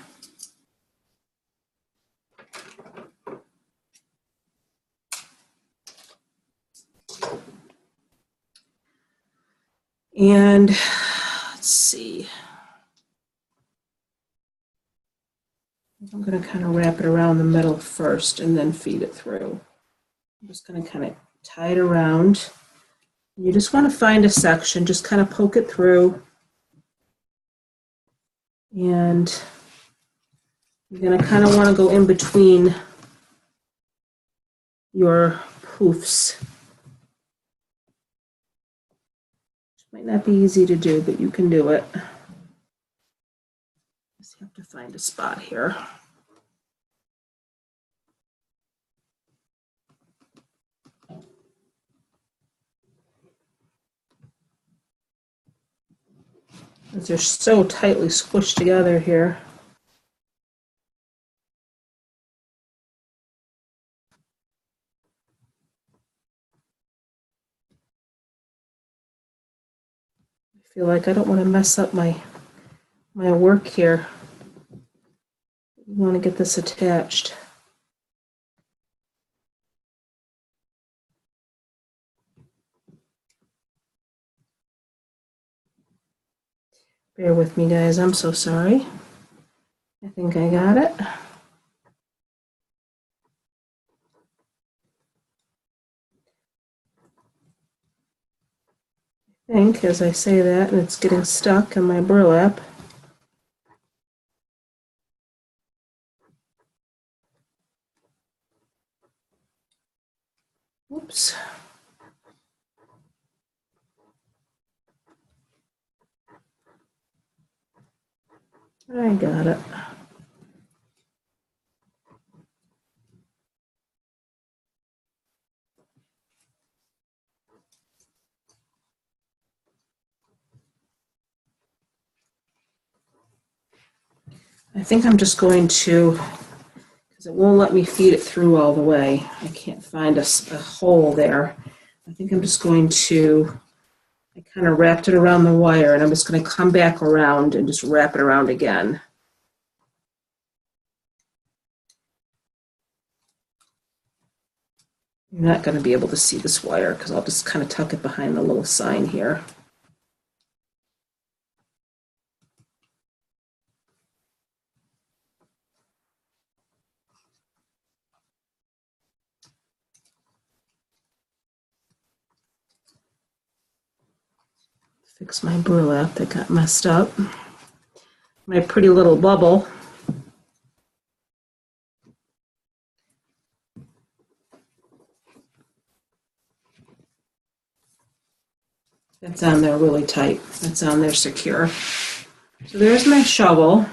And let's see. I'm going to kind of wrap it around the middle first and then feed it through. I'm just going to kind of tie it around. You just want to find a section, just kind of poke it through. And you're going to kind of want to go in between your poofs. Might not be easy to do, but you can do it. Just have to find a spot here. They're so tightly squished together here. I feel like I don't want to mess up my work here. We want to get this attached. Bear with me, guys. I'm so sorry. I think I got it. I think as I say that, and it's getting stuck in my burlap. Oops. I got it. I think I'm just going to, because it won't let me feed it through all the way. I can't find a hole there. I think I'm just going to, I kind of wrapped it around the wire, and I'm just going to come back around and just wrap it around again. You're not going to be able to see this wire because I'll just kind of tuck it behind the little sign here. Fix my burlap that got messed up. My pretty little bubble. That's on there really tight. That's on there secure. So there's my shovel.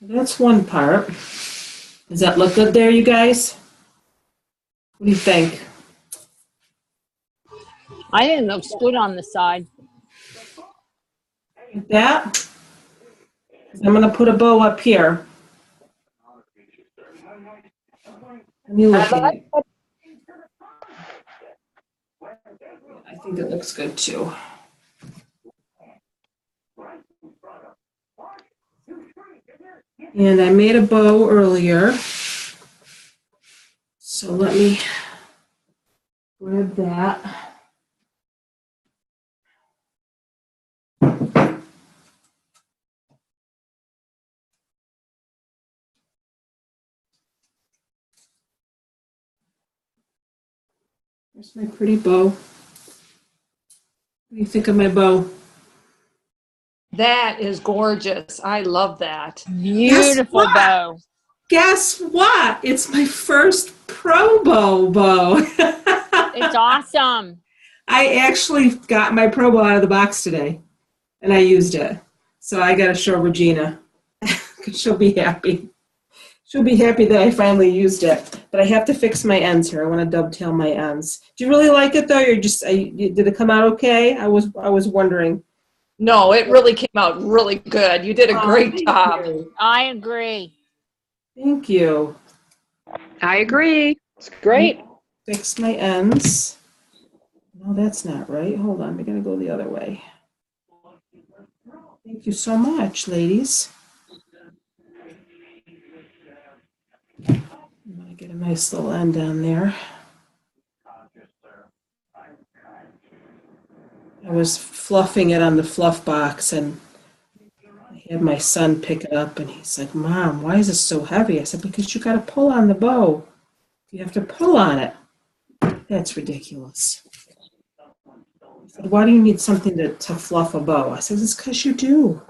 That's one part. Does that look good there, you guys? What do you think? I think it looks good on the side. Like that? I'm going to put a bow up here. Let me look at it. I think it looks good too. And I made a bow earlier. So let me grab that. There's my pretty bow. What do you think of my bow? That is gorgeous. I love that. Beautiful bow. Guess what? It's my first Pro Bow. It's awesome. I actually got my Pro Bow out of the box today, and I used it. So I got to show Regina. She'll be happy. She'll be happy that I finally used it. But I have to fix my ends here. I want to dovetail my ends. Do you really like it, though? You're just did it come out okay? I was wondering. No, it really came out really good. You did a great job. I agree. Thank you. I agree. It's great. Fix my ends. No, that's not right. Hold on. We're going to go the other way. Thank you so much, ladies. I'm going to get a nice little end on there. I was fluffing it on the fluff box, and I had my son pick it up, and he's like, "Mom, why is this so heavy?" I said, "Because you got to pull on the bow. You have to pull on it." That's ridiculous. He said, "Why do you need something to fluff a bow?" I said, "It's because you do."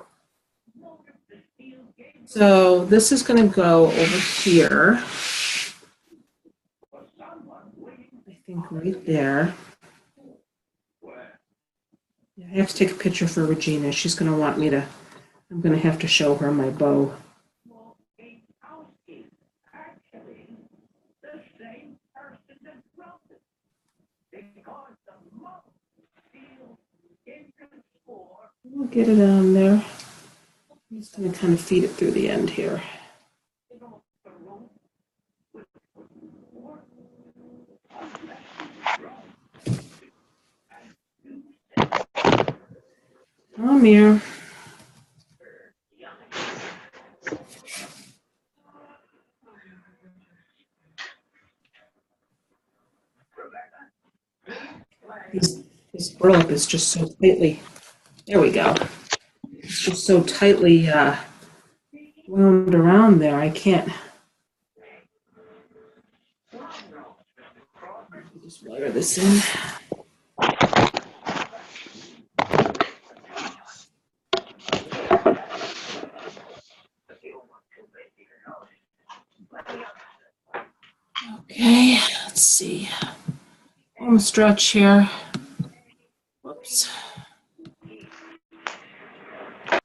So this is going to go over here. I think right there. I have to take a picture for Regina. She's going to want me to, I'm going to have to show her my bow. We'll get it on there. I'm just going to kind of feed it through the end here. Come here. This burlap is just so tightly, there we go. It's just so tightly wound around there. I can't. Just wire this in. Okay, let's see. Home stretch here. Whoops. As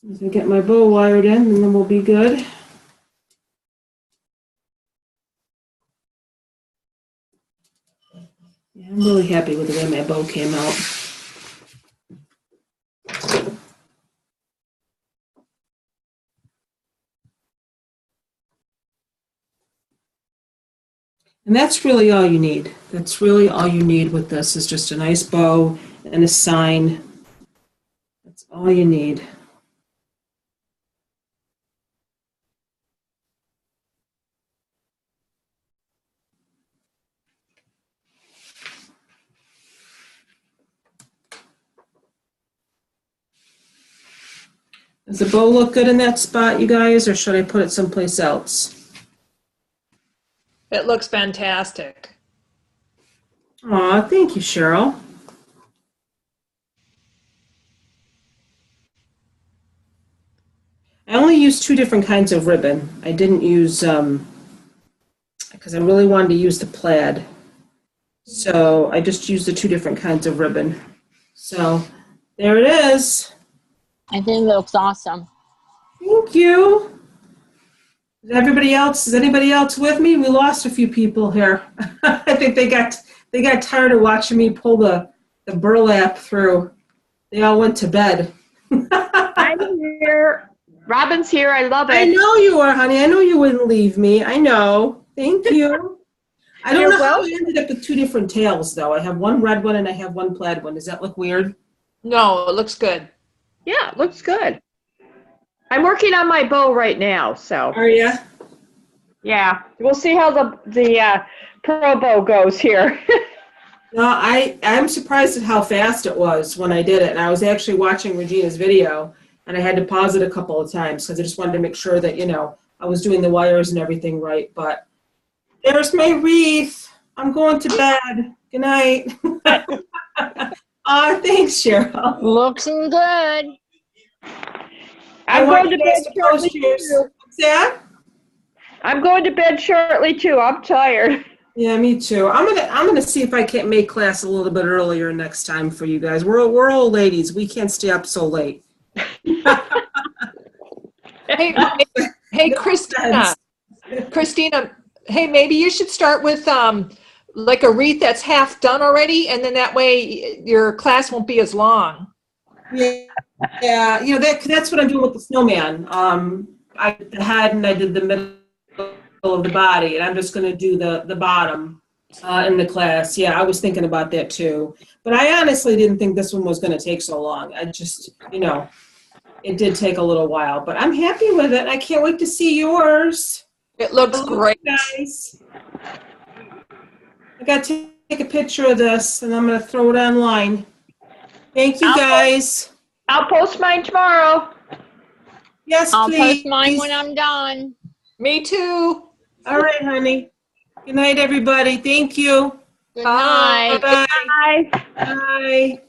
soon as I get my bow wired in, and then we'll be good. Yeah, I'm really happy with the way my bow came out. And that's really all you need. That's really all you need with this is just a nice bow and a sign. That's all you need. Does the bow look good in that spot, you guys, or should I put it someplace else? It looks fantastic. Aw, thank you, Cheryl. I only used 2 different kinds of ribbon. I didn't use, because I really wanted to use the plaid. So I just used the 2 different kinds of ribbon. So there it is. I think it looks awesome. Thank you. Is anybody else with me? We lost a few people here. I think they got tired of watching me pull the burlap through. They all went to bed. I'm here. Robin's here. I love it. I know you are, honey. I know you wouldn't leave me. I know. Thank you. I don't know how I ended up with 2 different tails, though. I have one red one and I have one plaid one. Does that look weird? No, it looks good. Yeah, it looks good. I'm working on my bow right now, so. Are you? Yeah, we'll see how the pro bow goes here. No, I'm surprised at how fast it was when I did it. And I was actually watching Regina's video, and I had to pause it a couple of times because I just wanted to make sure that, I was doing the wires and everything right. But there's my wreath. I'm going to bed. Good night. Thanks, Cheryl. Looking good. I'm going to bed shortly too. What's that? I'm going to bed shortly too. I'm tired. Yeah, me too. I'm gonna see if I can't make class a little bit earlier next time for you guys. We're old ladies. We can't stay up so late. Hey, Christina. Christina, hey, maybe you should start with like a wreath that's half done already, and then that way your class won't be as long. Yeah, that's what I'm doing with the snowman. I did the head and I did the middle of the body, and I'm just going to do the bottom in the class. Yeah, I was thinking about that too. But I honestly didn't think this one was going to take so long. I just, it did take a little while. But I'm happy with it. I can't wait to see yours. It looks great. Guys. I got to take a picture of this, and I'm going to throw it online. Thank you, guys. I'll post mine tomorrow. Yes, I'll please. post mine when I'm done. Me too. All right, honey. Good night, everybody. Thank you. Good night. Bye. Bye. Bye.